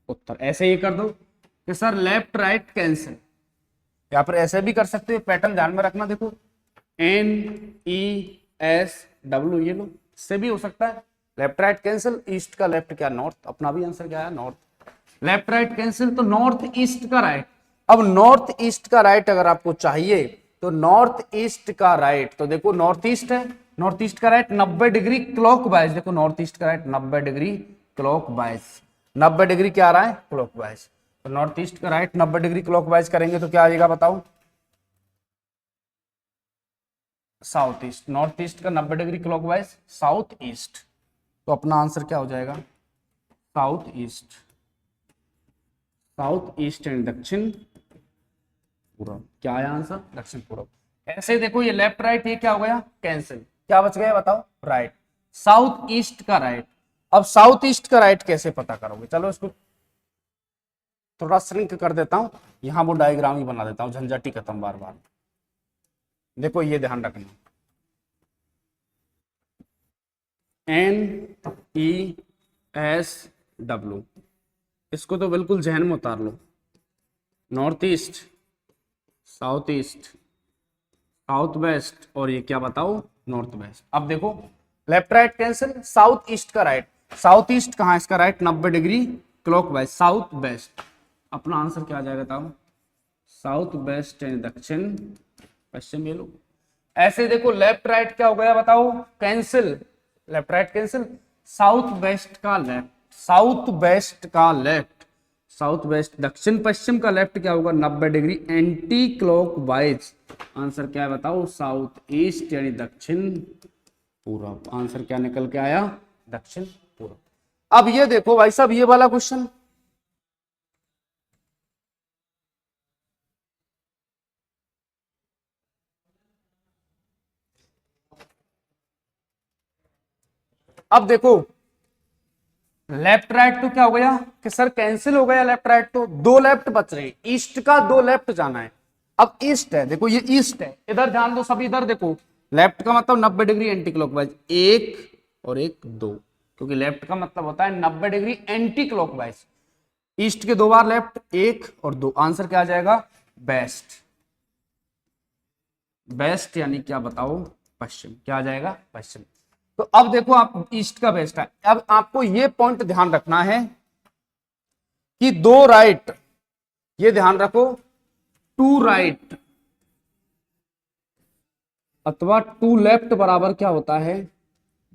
उत्तर। ऐसे ही कर दो कि सर लेफ्ट राइट कैंसिल, या फिर ऐसे भी कर सकते हो, पैटर्न ध्यान में रखना। देखो NESW, ये लो, इससे भी हो सकता है। लेफ्ट राइट कैंसिल, ईस्ट का लेफ्ट क्या नॉर्थ, अपना भी आंसर क्या है नॉर्थ। लेफ्ट राइट कैंसिल, तो नॉर्थ ईस्ट का राइट। अब नॉर्थ ईस्ट का राइट अगर आपको चाहिए तो नॉर्थ ईस्ट का राइट, तो देखो नॉर्थ ईस्ट है, नॉर्थ ईस्ट का राइट 90 डिग्री क्लॉकवाइज। देखो नॉर्थ ईस्ट का राइट 90 डिग्री क्लॉकवाइज, 90 डिग्री क्या आ रहा है क्लॉकवाइज। तो नॉर्थ ईस्ट का राइट 90 डिग्री क्लॉकवाइज करेंगे तो क्या आ जाएगा बताओ, साउथ ईस्ट। नॉर्थ ईस्ट का 90 डिग्री क्लॉकवाइज साउथ ईस्ट, तो अपना आंसर क्या हो जाएगा south east. South east and दक्षिण पूर्व, क्या है आंसर दक्षिण पूर्व। ऐसे देखो ये लेफ्ट राइट, ये क्या हो गया कैंसिल, क्या बच गया बताओ राइट। साउथ ईस्ट का राइट, अब साउथ ईस्ट का राइट कैसे पता करोगे, चलो इसको थोड़ा श्रिंक कर देता हूं, यहां वो डायग्राम ही बना देता हूं, झंझट ही खत्म बार बार। देखो ये ध्यान रखना, NESW, इसको तो बिल्कुल जहन में उतार लो। North east, south east, south west, और ये क्या बताओ नॉर्थ वेस्ट। अब देखो left right cancel, south east का राइट, साउथ ईस्ट कहां है इसका right 90 degree clockwise south west, अपना आंसर क्या आ जाएगा बताओ साउथ वेस्ट एंड दक्षिण पश्चिम। ये लो ऐसे देखो लेफ्ट राइट क्या हो गया बताओ cancel, left right cancel, south west का लेफ्ट, साउथ वेस्ट का लेफ्ट, साउथ वेस्ट दक्षिण पश्चिम का लेफ्ट क्या होगा 90 डिग्री एंटी क्लॉकवाइज। आंसर क्या है बताओ साउथ ईस्ट यानी दक्षिण पूर्व। आंसर क्या निकल के आया दक्षिण पूर्व। अब ये देखो भाई साहब ये वाला क्वेश्चन, अब देखो लेफ्ट राइट तो क्या हो गया कि सर कैंसिल हो गया लेफ्ट राइट, तो दो लेफ्ट बच रहे हैं, ईस्ट का दो लेफ्ट जाना है। अब ईस्ट है, देखो ये ईस्ट है, इधर ध्यान दो सब, इधर देखो लेफ्ट का मतलब 90 डिग्री एंटी क्लॉकवाइज, एक और एक दो, क्योंकि लेफ्ट का मतलब होता है 90 डिग्री एंटी क्लॉकवाइज। ईस्ट के दो बार लेफ्ट, एक और दो, आंसर क्या आ जाएगा बेस्ट। बेस्ट यानी क्या बताओ पश्चिम, क्या आ जाएगा पश्चिम। तो अब देखो आप ईस्ट का बेस्ट है। अब आपको ये पॉइंट ध्यान रखना है कि दो राइट, ये ध्यान रखो टू राइट अथवा टू लेफ्ट बराबर क्या होता है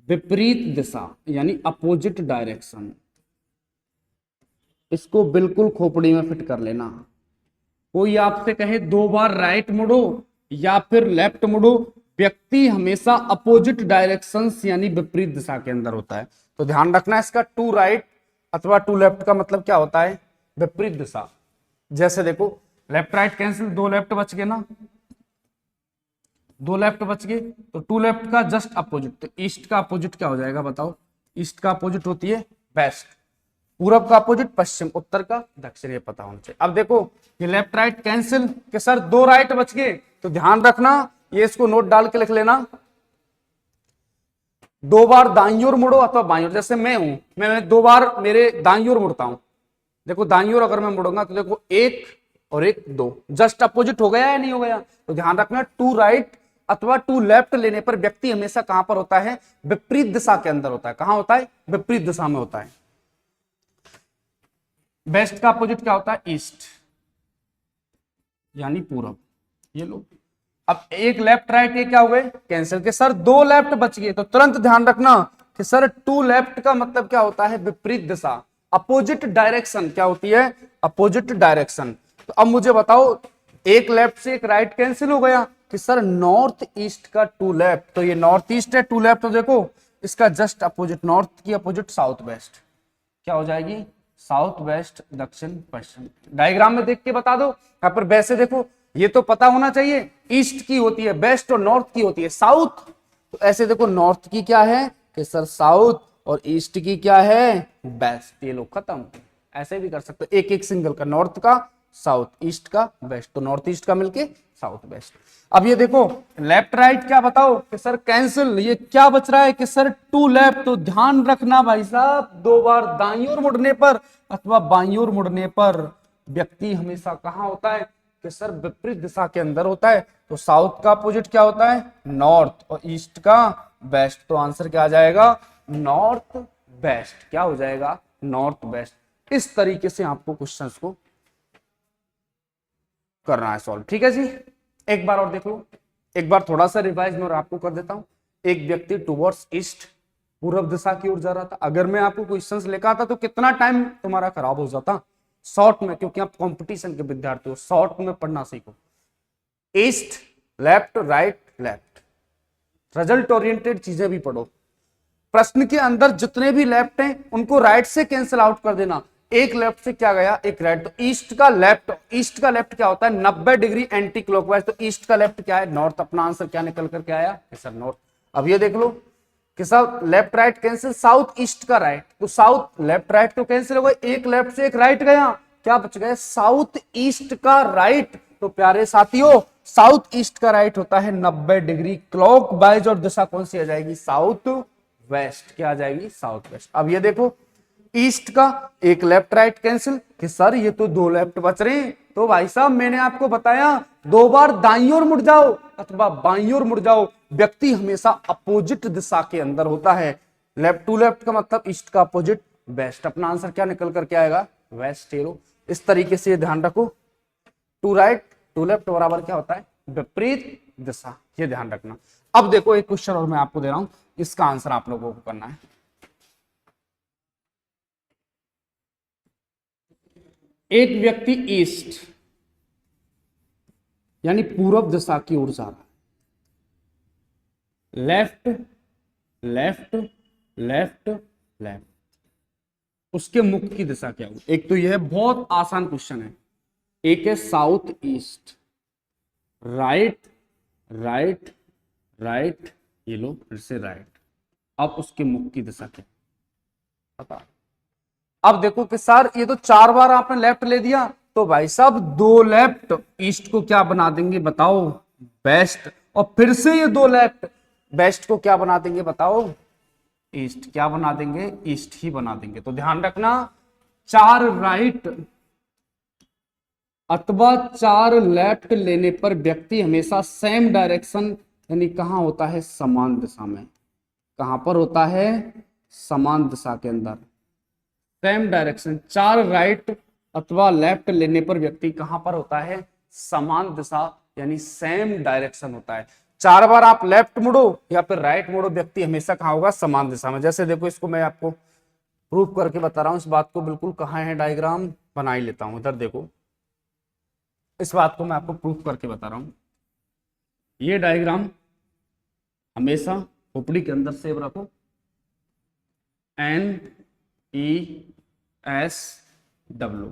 विपरीत दिशा यानी अपोजिट डायरेक्शन। इसको बिल्कुल खोपड़ी में फिट कर लेना। कोई आपसे कहे दो बार राइट मुड़ो या फिर लेफ्ट मुड़ो, व्यक्ति हमेशा अपोजिट डायरेक्शन यानी विपरीत दिशा के अंदर होता है। तो ध्यान रखना इसका टू राइट अथवा टू लेफ्ट का मतलब क्या होता है विपरीत दिशा। जैसे देखो लेफ्ट राइट कैंसिल, दो लेफ्ट बच गए ना, दो लेफ्ट बच गए, तो टू लेफ्ट का जस्ट अपोजिट, तो ईस्ट का अपोजिट क्या हो जाएगा बताओ, ईस्ट का अपोजिट होती है वेस्ट, पूरब का अपोजिट पश्चिम, उत्तर का दक्षिण, ये पता होना चाहिए। अब देखो ये लेफ्ट राइट कैंसिल के सर दो राइट बच गए, तो ध्यान रखना ये इसको नोट डाल के लिख लेना, दो बार दाईं ओर मुड़ो अथवा बाईं ओर। जैसे मैं हूं, मैं दो बार मेरे दाईं ओर मुड़ता हूं, देखो दाईं ओर अगर मैं मुड़ूंगा तो देखो एक और एक दो, जस्ट अपोजिट हो गया या नहीं हो गया। तो ध्यान रखना टू राइट अथवा टू लेफ्ट लेने पर व्यक्ति हमेशा कहां पर होता है विपरीत दिशा के अंदर होता है। कहां होता है विपरीत दिशा में होता है। वेस्ट का अपोजिट क्या होता है ईस्ट यानी पूरब। ये लो अब एक लेफ्ट राइट ये क्या हो गए कैंसिल के सर दो लेफ्ट बच गए, तो तुरंत ध्यान रखना कि सर टू लेफ्ट का मतलब क्या होता है विपरीत दिशा, अपोजिट डायरेक्शन क्या होती है अपोजिट डायरेक्शन। तो अब मुझे बताओ एक लेफ्ट से एक राइट कैंसिल हो गया कि सर नॉर्थ ईस्ट का टू लेफ्ट, तो ये नॉर्थ ईस्ट है, टू लेफ्ट तो देखो इसका जस्ट अपोजिट, नॉर्थ की अपोजिट साउथ वेस्ट क्या हो जाएगी साउथ वेस्ट दक्षिण पश्चिम। डायग्राम में देख के बता दो, यहां पर वैसे देखो ये तो पता होना चाहिए ईस्ट की होती है वेस्ट और नॉर्थ की होती है साउथ, तो ऐसे देखो नॉर्थ की क्या है कि सर साउथ और ईस्ट की क्या है वेस्ट। ये लोग खत्म, ऐसे भी कर सकते हो एक एक सिंगल का, नॉर्थ का साउथ, ईस्ट का वेस्ट, तो नॉर्थ ईस्ट का मिलके साउथ वेस्ट। अब ये देखो लेफ्ट राइट क्या बताओ कि सर कैंसिल, ये क्या बच रहा है कि सर टू लेफ्ट, तो ध्यान रखना भाई साहब दो बार दाईं ओर मुड़ने पर अथवा बाईं ओर मुड़ने पर व्यक्ति हमेशा कहां होता है कि सर विपरीत दिशा के अंदर होता है, तो साउथ का अपोजिट क्या होता है, नॉर्थ, और ईस्ट का वेस्ट। तो आंसर क्या आ जाएगा, नॉर्थ वेस्ट। क्या हो जाएगा, नॉर्थ वेस्ट। इस तरीके से आपको क्वेश्चंस को करना है सॉल्व। ठीक है जी, एक बार और देख लो, एक बार थोड़ा सा रिवाइज मैं और आपको कर देता हूं। एक व्यक्ति टुवर्ड्स ईस्ट, पूर्व दिशा की ओर जा रहा था। अगर मैं आपको क्वेश्चंस लेकर आता तो कितना टाइम तुम्हारा खराब हो जाता, शॉर्ट में, क्योंकि आप कंपटीशन के विद्यार्थी हो, शॉर्ट में पढ़ना सीखो। East, left, right, left, result oriented चीजें भी पढ़ो। प्रश्न के अंदर जितने भी लेफ्ट हैं उनको राइट से कैंसिल आउट कर देना। एक लेफ्ट से क्या गया, एक राइट। तो ईस्ट का लेफ्ट, ईस्ट का लेफ्ट क्या होता है, 90 डिग्री एंटी क्लॉकवाइज। तो ईस्ट का लेफ्ट क्या है, नॉर्थ। अपना आंसर क्या निकल करके आया, सर नॉर्थ। अब ये देख लो कि सब left right cancel, south east का राइट। तो साउथ लेफ्ट राइट तो कैंसिल हो गए, एक लेफ्ट से एक राइट गया, क्या बच गया, साउथ ईस्ट का राइट। तो प्यारे साथियों, साउथ ईस्ट का राइट होता है 90 डिग्री क्लॉकवाइज, और दिशा कौन सी आ जाएगी, साउथ वेस्ट। क्या आ जाएगी, साउथ वेस्ट। अब ये देखो, ईस्ट का एक लेफ्ट राइट कैंसिल, कि सर ये तो दो लेफ्ट बच रहे हैं। तो भाई साहब मैंने आपको बताया, दो बार दाईं ओर मुड़ जाओ अथवा बाईं ओर मुड़ जाओ, व्यक्ति हमेशा अपोजिट दिशा के अंदर होता है। लेफ्ट टू लेफ्ट का मतलब ईस्ट का अपोजिट वेस्ट। अपना आंसर क्या निकल करके आएगा, वेस्ट एरो। इस तरीके से ध्यान रखो, टू राइट टू लेफ्ट बराबर क्या होता है, विपरीत दिशा। ये ध्यान रखना। अब देखो एक क्वेश्चन और मैं आपको दे रहा हूं, इसका आंसर आप लोगों को करना है। एक व्यक्ति ईस्ट यानी पूर्व दिशा की ओर जा रहा है। लेफ्ट, लेफ्ट, लेफ्ट, लेफ्ट, उसके मुख की दिशा क्या होगी। एक तो यह बहुत आसान क्वेश्चन है। एक है south east, right, right, right, ये लो फिर से राइट। अब उसके मुख की दिशा क्या पता। अब देखो कि सर ये तो 4 बार आपने लेफ्ट ले दिया, तो भाई साहब दो लेफ्ट ईस्ट को क्या बना देंगे बताओ, वेस्ट। और फिर से ये दो लेफ्ट वेस्ट को क्या बना देंगे बताओ, ईस्ट। क्या बना देंगे, ईस्ट ही बना देंगे। तो ध्यान रखना, 4 राइट अथवा 4 लेफ्ट लेने पर व्यक्ति हमेशा सेम डायरेक्शन यानी कहां होता है, समान दिशा में। कहां पर होता है, समान दिशा के अंदर, सेम डायरेक्शन। 4 राइट अथवा लेफ्ट लेने पर व्यक्ति कहां पर होता है, समान दिशा यानी सेम डायरेक्शन होता है। 4 बार आप लेफ्ट मुड़ो या फिर राइट मुड़ो, व्यक्ति हमेशा कहां होगा, समान दिशा में। जैसे देखो, इसको मैं आपको प्रूफ करके बता रहा हूं, इस बात को बिल्कुल कहां है, डायग्राम बना ही लेता हूं। इधर देखो, इस बात को मैं आपको प्रूफ करके बता रहा हूं। ये डायग्राम हमेशा खोपड़ी के अंदर सेव रखो, NESW।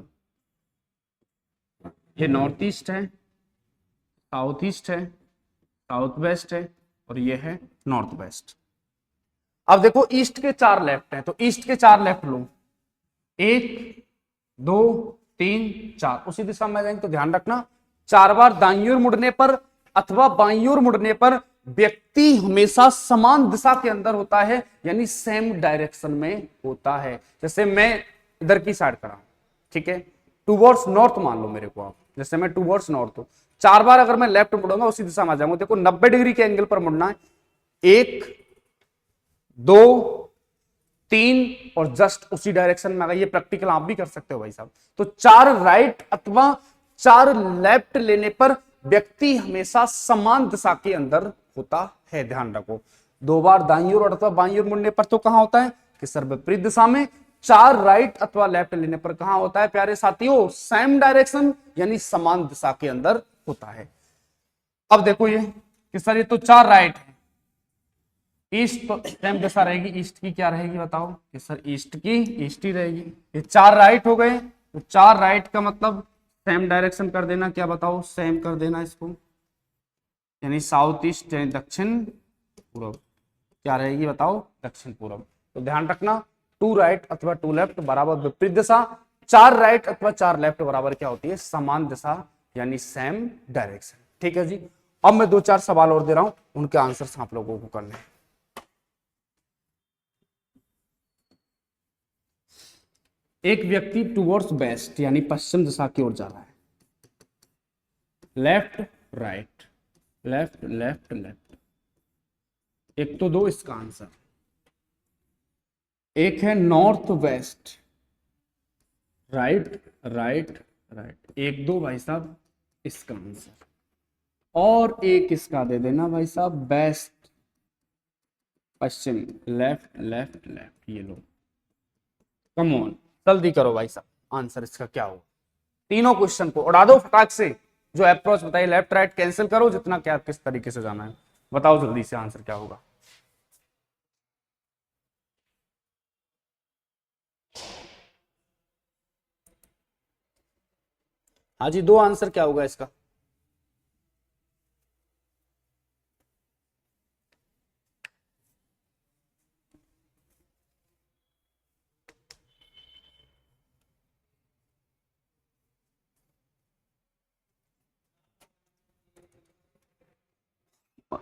ये नॉर्थ ईस्ट है, साउथ ईस्ट है, साउथ वेस्ट है, और ये है नॉर्थ वेस्ट। अब देखो, ईस्ट के 4 लेफ्ट हैं, तो ईस्ट के 4 लेफ्ट लो, 1 2 3 4, उसी दिशा में जाएंगे। तो ध्यान रखना, 4 बार दाईं ओर मुड़ने पर अथवा बाईं ओर मुड़ने पर व्यक्ति हमेशा समान दिशा के अंदर होता है, यानी सेम डायरेक्शन में होता है। जैसे मैं इधर की साइड करा, ठीक है, टूवर्ड्स नॉर्थ मान लो मेरे को आप, जैसे मैं टूवर्ड्स नॉर्थ हूं, 4 बार अगर मैं लेफ्ट मुड़ूंगा उसी दिशा में आ जाऊंगा। देखो 90 डिग्री के एंगल पर मुड़ना है, 1 2 3 और जस्ट उसी डायरेक्शन में आ गई। ये प्रैक्टिकल आप भी कर सकते हो भाई साहब। तो 4 राइट अथवा 4 लेफ्ट लेने पर व्यक्ति हमेशा समान दिशा के अंदर होता है, ध्यान रखो। 2 बार दाईं ओर अथवा बाईं ओर मुड़ने पर तो कहां होता है, कि सर विपरीत दिशा में। 4 राइट अथवा लेफ्ट लेने पर कहां होता है प्यारे साथियों, सेम डायरेक्शन यानी समान दिशा के अंदर होता है। अब देखो ये कि सर ये तो 4 राइट है, ईस्ट तो सेम दिशा रहेगी, ईस्ट की क्या रहेगी बताओ, कि सर ईस्ट की ईस्ट ही रहेगी। ये 4 राइट हो गए, तो 4 राइट का मतलब सेम डायरेक्शन कर देना, क्या बताओ, सेम कर देना इसको, यानी साउथ ईस्ट यानी दक्षिण पूर्व। क्या रहेगी बताओ, दक्षिण पूर्व। तो ध्यान रखना, 2 राइट अथवा 2 लेफ्ट बराबर विपरीत दिशा, 4 राइट अथवा 4 लेफ्ट बराबर क्या होती है, समान दिशा यानी सेम डायरेक्शन। ठीक है जी। अब मैं 2-4 सवाल और दे रहा हूं, उनके आंसर्स आप लोगों को करने हैं। एक व्यक्ति टुवर्ड्स वेस्ट यानी पश्चिम दिशा की ओर जा रहा है। Left right, left left left, एक तो दो इसका आंसर। एक है north west, right right right, एक दो भाई साहब इसका आंसर। और एक इसका दे देना भाई साहब वेस्ट पश्चिम, लेफ्ट लेफ्ट लेफ्ट, ये लो। कम ऑन, जल्दी करो भाई साहब, आंसर इसका क्या होगा? तीनों क्वेश्चन को उड़ा दो फटाक से। जो अप्रोच बताइए, लेफ्ट राइट कैंसिल करो, जितना क्या किस तरीके से जाना है बताओ जल्दी से, आंसर क्या होगा? हाँ जी, दो आंसर क्या होगा इसका?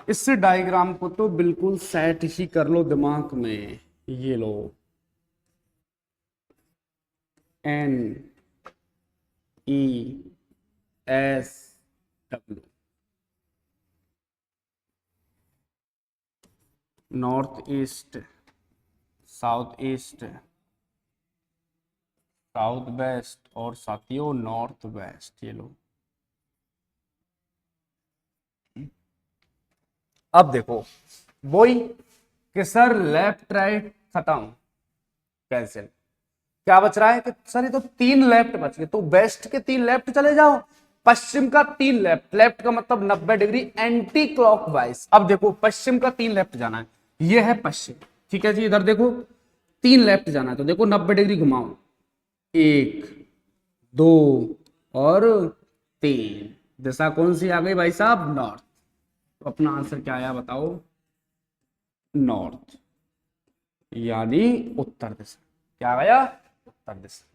इस डायग्राम को तो बिल्कुल सेट ही कर लो दिमाग में। ये लो, N E S W, north east, south east, south west और साथियों नॉर्थ वेस्ट। ये लो, अब देखो वही कि सर लेफ्ट राइट खत्म, कैंसिल, क्या बच रहा है कि सर ये तो तीन लेफ्ट बच गए, तो वेस्ट के तीन लेफ्ट चले जाओ, पश्चिम का तीन लेफ्ट, लेफ्ट का मतलब 90 डिग्री एंटी क्लॉकवाइज। अब देखो पश्चिम का तीन लेफ्ट जाना है, ये है पश्चिम, ठीक है जी, इधर देखो तीन लेफ्ट जाना है, तो देखो 90 डिग्री घुमाओ, एक दो और तीन, दिशा कौन सी आ गई भाई साहब? नॉर्थ। तो अपना आंसर क्या आया बताओ? नॉर्थ, यानी उत्तर दिशा। क्या गया? उत्तर दिशा।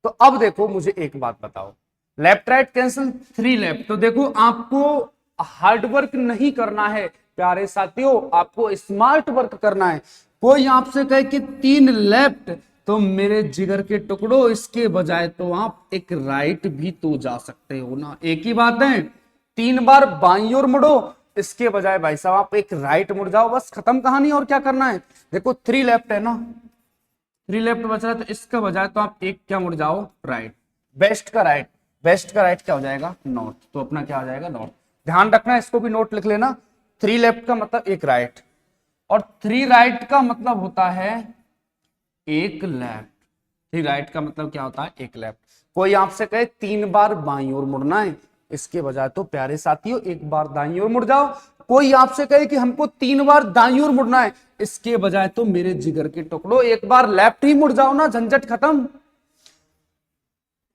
तो अब देखो मुझे एक बात बताओ, left right cancel, three left, तो देखो आपको हार्डवर्क नहीं करना है प्यारे साथियों, आपको स्मार्ट वर्क करना है। कोई आपसे कहे कि तीन लेफ्ट, तो मेरे जिगर के टुकड़ों इसके बजाय तो आप एक राइट भी तो जा सकते हो ना, एक ही बात है। तीन बार बाईं ओर मुड़ो, इसके बजाय भाई साहब आप एक राइट मुड़ जाओ, बस खत्म कहानी। और क्या करना है? देखो थ्री लेफ्ट है ना, थ्री लेफ्ट बच रहा है, तो इसका बजाय तो आप एक क्या मुड़ जाओ? राइट। वेस्ट का राइट, वेस्ट का राइट क्या हो जाएगा? नॉर्थ, तो अपना क्या हो जाएगा? नॉर्थ। ध्यान रखना, इसको भी नोट लिख लेना, थ्री लेफ्ट का मतलब एक राइट, और थ्री राइट का मतलब होता है एक लेफ्ट। थ्री राइट का मतलब क्या होता है? एक लेफ्ट। कोई आपसे कहे तीन बार बाईं ओर मुड़ना है, इसके बजाय तो प्यारे साथियों एक बार दाईं ओर मुड़ जाओ। कोई आपसे कहे कि हमको तीन बार दाईं ओर मुड़ना है, इसके बजाय तो मेरे जिगर के टुकड़ों एक बार लेफ्ट ही मुड़ जाओ ना, झंझट खत्म।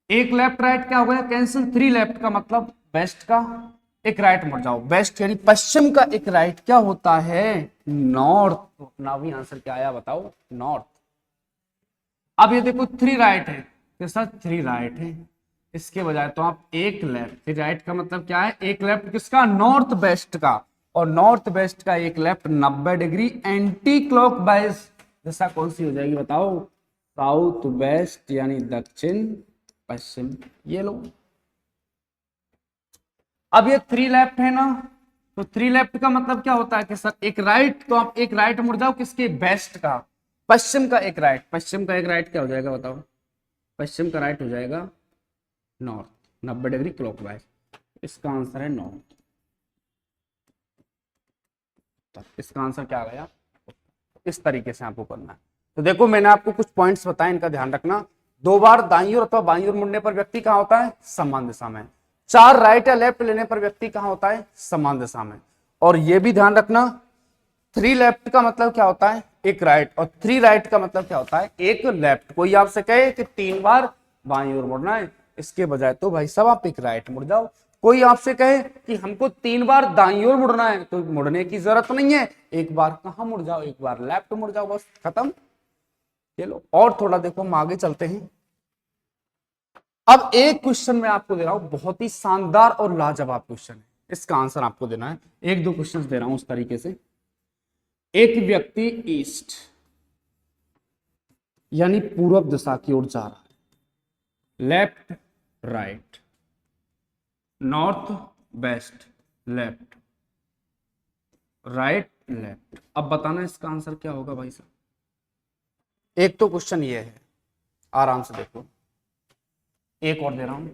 एक लेफ्ट राइट क्या हो गया? कैंसिल। थ्री लेफ्ट का मतलब वेस्ट का एक राइट मुड़ जाओ, वेस्ट यानी पश्चिम का एक राइट क्या होता है? नॉर्थ। तो अपना भी आंसर क्या आया बताओ? नॉर्थ। अब ये देखो थ्री राइट है, के साथ थ्री राइट है, इसके बजाय तो आप एक लेफ्ट। थ्री राइट का मतलब क्या है? एक लेफ्ट किसका? नॉर्थ वेस्ट का, और नॉर्थ वेस्ट का एक लेफ्ट 90 डिग्री एंटी क्लॉकवाइज। दिशा कौन सी हो जाएगी बताओ? साउथ वेस्ट यानी दक्षिण पश्चिम। ये लो, अब ये थ्री लेफ्ट है ना, तो थ्री लेफ्ट का मतलब क्या होता है कि सर एक राइट, तो आप एक राइट मुड़ जाओ किसके? वेस्ट का। पश्चिम का एक राइट, पश्चिम का एक राइट क्या हो जाएगा बताओ? पश्चिम का राइट हो जाएगा नॉर्थ, 90 डिग्री क्लॉकवाइज। इसका आंसर है नॉर्थ। इसका आंसर क्या आ गया? इस तरीके से आपको करना है। तो देखो मैंने आपको कुछ पॉइंट्स बताए, इनका ध्यान रखना। दो बार दाईं ओर अथवा बाईं ओर मुड़ने पर व्यक्ति कहां होता है? समान दिशा में। चार राइट या लेफ्ट लेने पर व्यक्ति कहां होता है? समान दिशा में। और यह भी ध्यान रखना, थ्री लेफ्ट का मतलब क्या होता है? एक राइट, और थ्री राइट का मतलब क्या होता है? एक लेफ्ट। कोई आपसे कहे कि तीन बार बाईं ओर मुड़ना है, इसके बजाय तो भाई साहब आप एक राइट मुड़ जाओ। कोई आपसे कहे कि हमको तीन बार दाईं ओर मुड़ना है, तो मुड़ने की जरूरत नहीं है, एक बार कहां मुड़ जाओ? एक बार लेफ्ट मुड़ जाओ, बस खत्म। चलो और थोड़ा देखो, हम आगे चलते हैं। अब एक क्वेश्चन मैं आपको दे रहा हूं, बहुत ही शानदार और लाजवाब क्वेश्चन है, इसका आंसर आपको देना है। एक दो क्वेश्चन दे रहा हूं उस तरीके से। एक व्यक्ति ईस्ट यानी पूर्व दिशा की ओर जा रहा है, left right north west left right left. अब बताना इसका आंसर क्या होगा भाई साहब। एक तो क्वेश्चन ये है, आराम से देखो, एक और दे रहा हूं,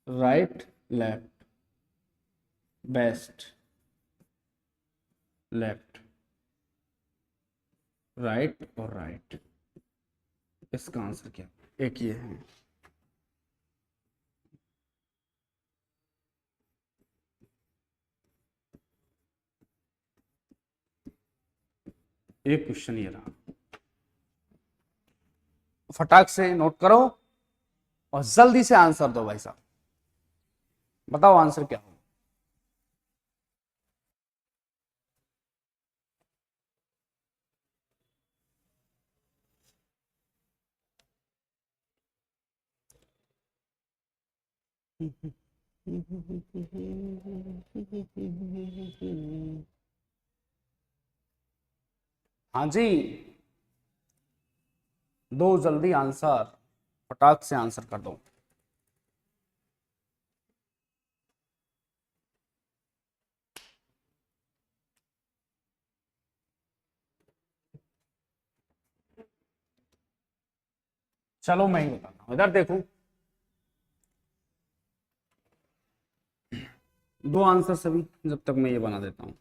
right left west left right और राइट, इसका आंसर क्या, एक ये है। एक क्वेश्चन ये रहा, फटाक से नोट करो और जल्दी से आंसर दो भाई साहब। बताओ आंसर क्या हो। हाँ जी, दो जल्दी आंसर, फटाक से आंसर कर दो। चलो मैं ही बताता हूं, इधर देखो, दो आंसर सभी, जब तक मैं ये बना देता हूं।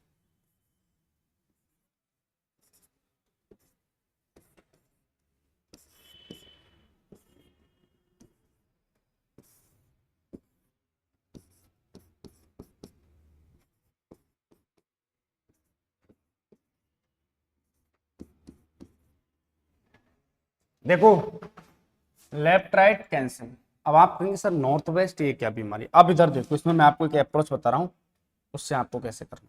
देखो, लेफ्ट राइट कैंसिल। अब आप कहेंगे सर नॉर्थ वेस्ट ये क्या बीमारी। अब इधर देखो, इसमें मैं आपको एक अप्रोच बता रहा हूं, उससे आपको कैसे करना।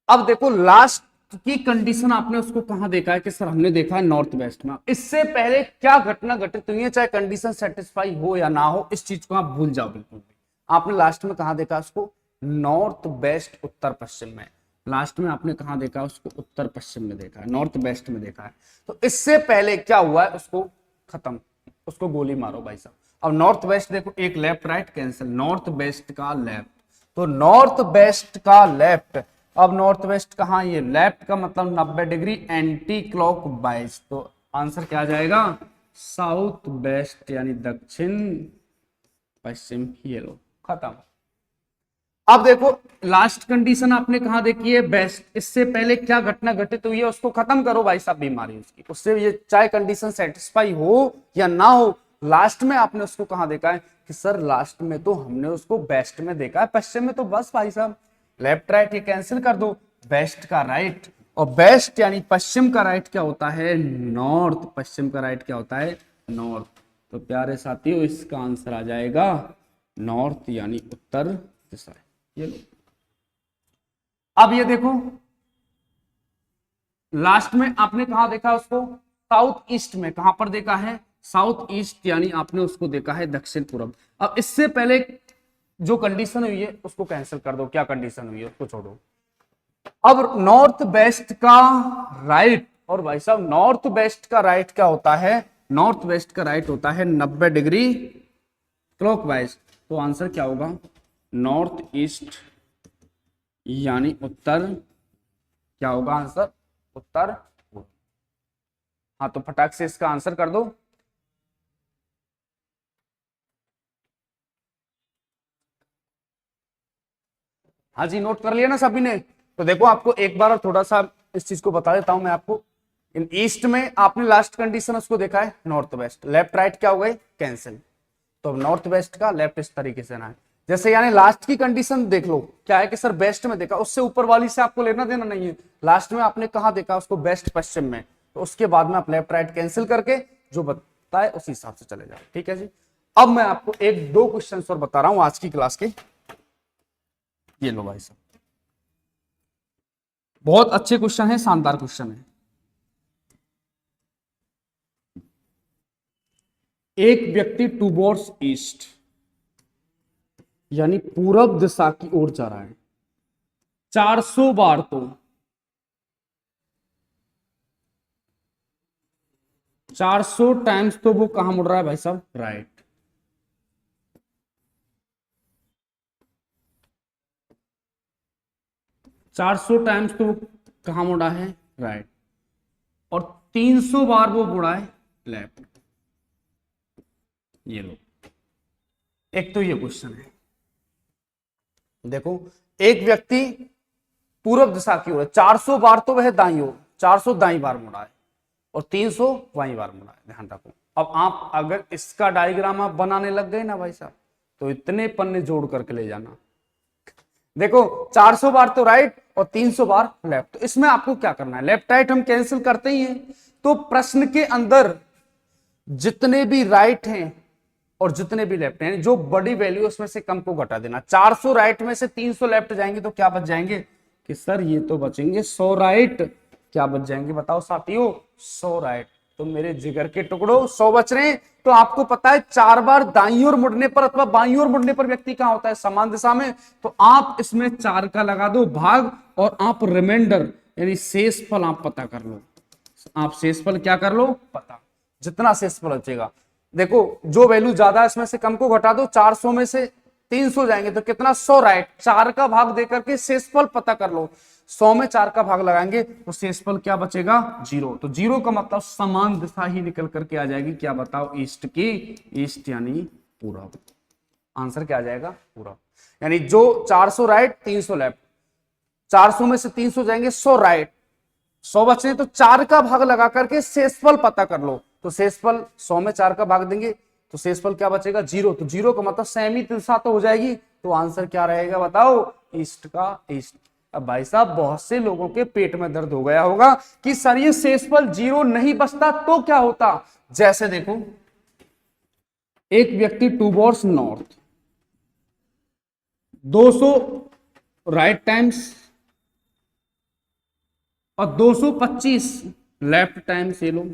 अब देखो, लास्ट की कंडीशन आपने उसको कहां देखा है कि सर हमने देखा है नॉर्थ वेस्ट में। इससे पहले क्या घटना घटित हुई है, चाहे कंडीशन सेटिस्फाई हो या ना हो, इस चीज को आप भूल जाओ बिल्कुल भी। आपने लास्ट में कहा देखा उसको, नॉर्थ वेस्ट उत्तर पश्चिम में। लास्ट में आपने कहा देखा उसको, उत्तर पश्चिम में देखा है, नॉर्थ वेस्ट में देखा है। तो इससे पहले क्या हुआ है उसको खत्म, उसको गोली मारो भाई साहब। अब नॉर्थ वेस्ट देखो, एक left right cancel, north west का लेफ्ट, तो नॉर्थ वेस्ट का लेफ्ट। अब नॉर्थ वेस्ट कहां, ये लेफ्ट का मतलब 90 डिग्री एंटी क्लॉक वाइज, तो आंसर क्या आ जाएगा, साउथ वेस्ट यानी दक्षिण पश्चिम। ये लो खत्म। अब देखो, लास्ट कंडीशन आपने कहा देखी है बेस्ट, इससे पहले क्या घटना घटित हुई है उसको खत्म करो भाई साहब बीमारी उसकी, उससे ये चाहे कंडीशन सेटिस्फाई हो या ना हो। लास्ट में आपने उसको कहा देखा है कि सर लास्ट में तो हमने उसको बेस्ट में देखा है, पश्चिम में तो बस भाई साहब लेफ्ट राइट ये कैंसिल कर दो, बेस्ट का राइट, और बेस्ट यानी पश्चिम का राइट क्या होता है, नॉर्थ। पश्चिम का राइट क्या होता है, नॉर्थ। तो प्यारे साथियों इसका आंसर आ जाएगा नॉर्थ यानी उत्तर दिशा। ये लो। अब ये देखो, लास्ट में आपने कहा देखा उसको, साउथ ईस्ट में। कहां पर देखा है, साउथ ईस्ट यानी आपने उसको देखा है दक्षिण पूर्व। अब इससे पहले जो कंडीशन हुई है उसको कैंसिल कर दो, क्या कंडीशन हुई है उसको छोड़ो। अब नॉर्थ वेस्ट का राइट, और भाई साहब नॉर्थ वेस्ट का राइट क्या होता है, नॉर्थ वेस्ट का राइट होता है 90 डिग्री क्लॉकवाइज। तो आंसर क्या होगा, नॉर्थ ईस्ट यानी उत्तर, क्या होगा आंसर, उत्तर पूर्व। हाँ तो फटाक से इसका आंसर कर दो। हाँ जी, नोट कर लिया ना सभी ने। तो देखो आपको एक बार थोड़ा सा इस चीज को बता देता हूं मैं आपको। इन ईस्ट में आपने लास्ट कंडीशन उसको देखा है नॉर्थ वेस्ट, लेफ्ट राइट क्या हो गए कैंसिल, तो नॉर्थ वेस्ट का लेफ्ट इस तरीके से ना है। जैसे यानी लास्ट की कंडीशन देख लो, क्या है कि सर बेस्ट में देखा, उससे ऊपर वाली से आपको लेना देना नहीं है। लास्ट में आपने कहा देखा उसको, बेस्ट पश्चिम में, तो उसके बाद में आप लेफ्ट राइट कैंसिल करके जो बताए उसी हिसाब से चले जाओ, ठीक है जी। अब मैं आपको एक दो क्वेश्चन और बता रहा हूं आज की क्लास के। ये लो भाई साहब, बहुत अच्छे क्वेश्चन है, शानदार क्वेश्चन है। एक व्यक्ति टूवर्ड्स ईस्ट यानी पूरब दिशा की ओर जा रहा है 400 बार, तो 400 टाइम्स तो वो कहां मुड़ रहा है भाई साहब, राइट। 400 टाइम्स तो वो कहां मुड़ा है, राइट। और 300 बार वो मुड़ा है लेफ्ट। ये लो, एक तो ये क्वेश्चन है। देखो, एक व्यक्ति पूर्व दिशा की ओर 400 बार तो वह दाई ओर, 400 दाई बार मुड़ा है और 300 बाई बार मुड़ा है, ध्यान रखो। अब आप अगर इसका डायग्राम आप बनाने लग गए ना भाई साहब, तो इतने पन्ने जोड़ करके ले जाना। देखो 400 बार तो राइट और 300 बार लेफ्ट, तो इसमें आपको क्या करना है, लेफ्ट राइट हम कैंसिल करते ही हैं। तो प्रश्न के अंदर जितने भी राइट हैं और जितने भी लेफ्ट हैं, जो बड़ी वैल्यू उसमें से कम को घटा देना। 400 राइट में से 300 लेफ्ट जाएंगे तो क्या बच जाएंगे कि सर ये तो बचेंगे 100 राइट। क्या बच जाएंगे बताओ साथियों, 100 राइट। तो मेरे जिगर के टुकड़ों 100 बच रहे हैं। तो आपको पता है 4 बार दाईं ओर मुड़ने पर अथवा बाईं ओर मुड़ने पर व्यक्ति कहां होता है, समान दिशा में। तो आप इसमें 4 का लगा दो भाग और आप रिमाइंडर यानी शेषफल आप पता कर लो। आप शेषफल क्या कर लो पता, जितना शेषफल बचेगा। देखो जो वैल्यू ज्यादा है इसमें से कम को घटा दो, 400 में से 300 जाएंगे तो कितना, 100 राइट। 4 का भाग देकर के शेषफल पता कर लो। 100 में 4 का भाग लगाएंगे तो शेषफल क्या बचेगा, 0। तो 0 का मतलब समान दिशा ही निकल करके आ जाएगी। क्या बताओ, ईस्ट की, ईस्ट यानी पूरब। आंसर क्या आ जाएगा, पूरब। यानी जो 400 राइट 300 लेफ्ट, 400 में से 300 जाएंगे 100 राइट, 100 बचे तो 4 का भाग लगा करके शेषफल पता कर लो। तो शेषफल 100 में 4 का भाग देंगे तो शेषफल क्या बचेगा, 0। तो 0 का मतलब सेमी दिशा तो हो जाएगी। तो आंसर क्या रहेगा बताओ, ईस्ट का ईस्ट। अब भाई साहब बहुत से लोगों के पेट में दर्द हो गया होगा कि सर ये शेषफल 0 नहीं बचता तो क्या होता। जैसे देखो एक व्यक्ति टूवर्ड्स नॉर्थ 200 राइट टाइम्स और 225 लेफ्ट टाइम्स। ये लो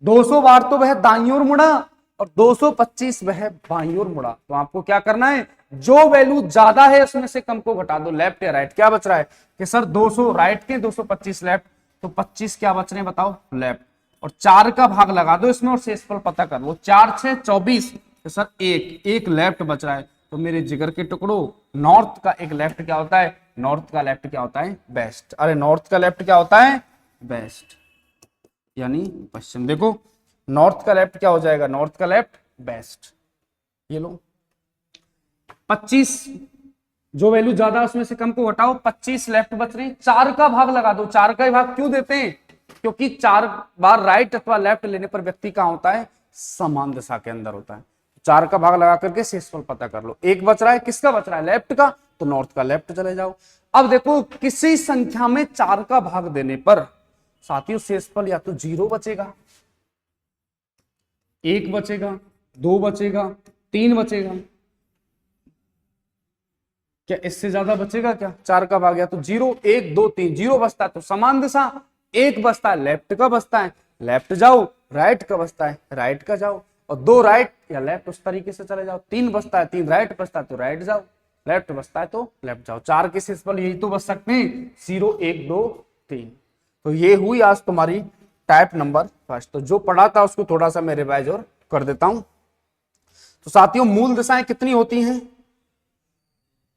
200 बार तो वह दाईं ओर मुड़ा और 225 वह बाईं ओर मुड़ा। तो आपको क्या करना है, जो वैल्यू ज्यादा है उसमें से कम को घटा दो, लेफ्ट या राइट। क्या बच रहा है कि सर 200 राइट के 225 लेफ्ट, तो 25 क्या बच रहे हैं बताओ, लेफ्ट। और 4 का भाग लगा दो इसमें और शेषफल पता कर लो। 4 6 24, तो सर एक लेफ्ट बच रहा है। तो मेरे जिगर के टुकड़ों नॉर्थ का एक लेफ्ट क्या होता है, नॉर्थ का लेफ्ट क्या होता है, वेस्ट। अरे नॉर्थ का लेफ्ट क्या होता है, वेस्ट यानी पश्चिम। देखो नॉर्थ का लेफ्ट क्या हो जाएगा, नॉर्थ का लेफ्ट वेस्ट। ये लो 25, जो वैल्यू ज्यादा उसमें से कम को हटाओ, 25 लेफ्ट बच रहे हैं। 4 का भाग लगा दो। 4 का भाग क्यों देते हैं, क्योंकि 4 बार राइट अथवा लेफ्ट लेने पर व्यक्ति कहां होता है, समान दिशा के अंदर होता है। 4 का भाग लगा करके शेषफल पता कर लो। एक बच रहा है, किसका बच रहा है, लेफ्ट का। तो नॉर्थ का लेफ्ट चले जाओ। अब देखो किसी संख्या में 4 का भाग देने पर साथियों शेषफल या तो 0 बचेगा, 1 बचेगा, 2 बचेगा, 3 बचेगा। क्या इससे ज्यादा बचेगा क्या, 4 का भाग या तो 0 1 2 3, 0 बचता है तो समान दिशा। 1 बचता है लेफ्ट का बचता है, लेफ्ट जाओ। राइट का बचता है, राइट का जाओ। और 2 राइट या लेफ्ट उस तरीके से चले जाओ। 3 बचता है, 3 राइट बचता है तो राइट जाओ। लेफ्ट बचता है तो लेफ्ट जाओ। 4 के शेषफल यही तो बच सकते हैं, 0 1 2 3। तो ये हुई आज तुम्हारी टाइप नंबर फर्स्ट। तो जो पढ़ा था उसको थोड़ा सा मैं रिवाइज और कर देता हूं। तो साथियों मूल दिशाएं कितनी होती हैं,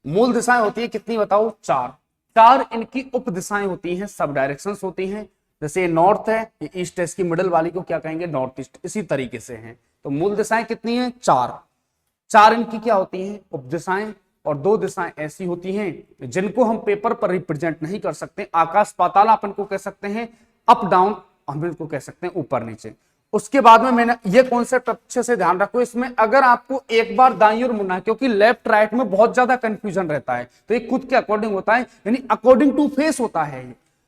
मूल दिशाएं होती है कितनी बताओ, 4 इनकी उप दिशाएं होती हैं, सब डायरेक्शंस होती हैं। जैसे नॉर्थ है, ये ईस्ट है, इसकी मिडिल वाली को क्या कहेंगे, नॉर्थ ईस्ट। इसी तरीके से हैं। तो मूल दिशाएं कितनी हैं, 4 इनकी क्या होती हैं, उप दिशाएं। और 2 दिशाएं ऐसी होती हैं जिनको हम पेपर पर रिप्रेजेंट नहीं कर सकते। आकाश पाताल अपन को कह सकते हैं, अप डाउन हम इनको कह सकते हैं, ऊपर नीचे। उसके बाद में मैंने ये कॉन्सेप्ट अच्छे से ध्यान रखो, इसमें अगर आपको एक बार दाईं ओर मुड़ना है, क्योंकि लेफ्ट राइट में बहुत ज्यादा कंफ्यूजन रहता है, तो ये खुद के अकॉर्डिंग होता है, यानी अकॉर्डिंग टू फेस होता है।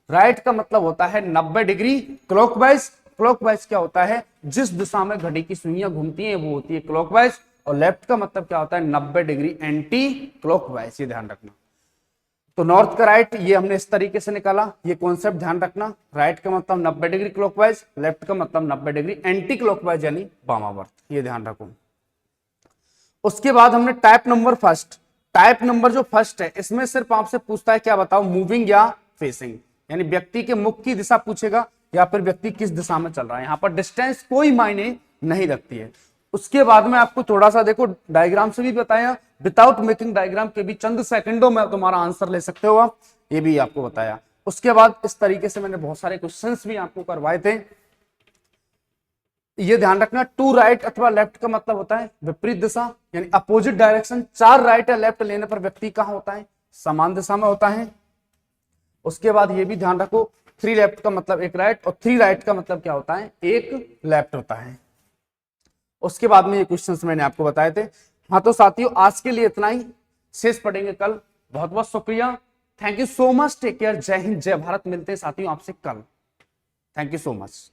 राइट का मतलब होता है 90 डिग्री क्लॉकवाइज। क्लॉकवाइज क्या होता है, जिस दिशा में घड़ी की सुइयां घूमती हैं वो होती है क्लॉकवाइज। और लेफ्ट का मतलब क्या होता है, 90 डिग्री एंटी क्लॉकवाइज। ये ध्यान रखना। तो नॉर्थ का राइट ये हमने इस तरीके से निकाला, ये कॉन्सेप्ट ध्यान रखना। राइट का मतलब 90 डिग्री क्लॉकवाइज, लेफ्ट का मतलब 90 डिग्री एंटी क्लॉकवाइज यानी वामावर्त। ये ध्यान रखो। उसके बाद हमने type number first, type number जो फर्स्ट है इसमें सिर्फ आपसे पूछता है क्या बताओ, मूविंग या फेसिंग, यानी व्यक्ति के मुख की दिशा पूछेगा या फिर व्यक्ति किस दिशा में चल रहा है। यहाँ पर डिस्टेंस कोई मायने नहीं रखती है। उसके बाद में आपको थोड़ा सा देखो डायग्राम से भी बताया, विदाउट मेकिंग डायग्राम के भी चंद सेकंडों में तुम्हारा आंसर ले सकते हो आप, ये भी आपको बताया। उसके बाद इस तरीके से मैंने बहुत सारे क्वेश्चंस भी आपको करवाए थे। ये ध्यान रखना, टू राइट अथवा लेफ्ट का मतलब होता है विपरीत दिशा, यानी अपोजिट डायरेक्शन। 4 राइट या लेफ्ट लेने पर व्यक्ति कहां होता है, समान दिशा में होता है। उसके बाद ये भी ध्यान रखो, 3 लेफ्ट का मतलब 1 राइट, और 3 राइट का मतलब क्या होता है, 1 लेफ्ट होता है। उसके बाद में ये क्वेश्चंस मैंने आपको बताए थे। हाँ तो साथियों आज के लिए इतना ही, शेष पढ़ेंगे कल। बहुत बहुत शुक्रिया, thank you so much, take care, जय हिंद जय भारत। मिलते हैं साथियों आपसे कल, थैंक यू सो मच।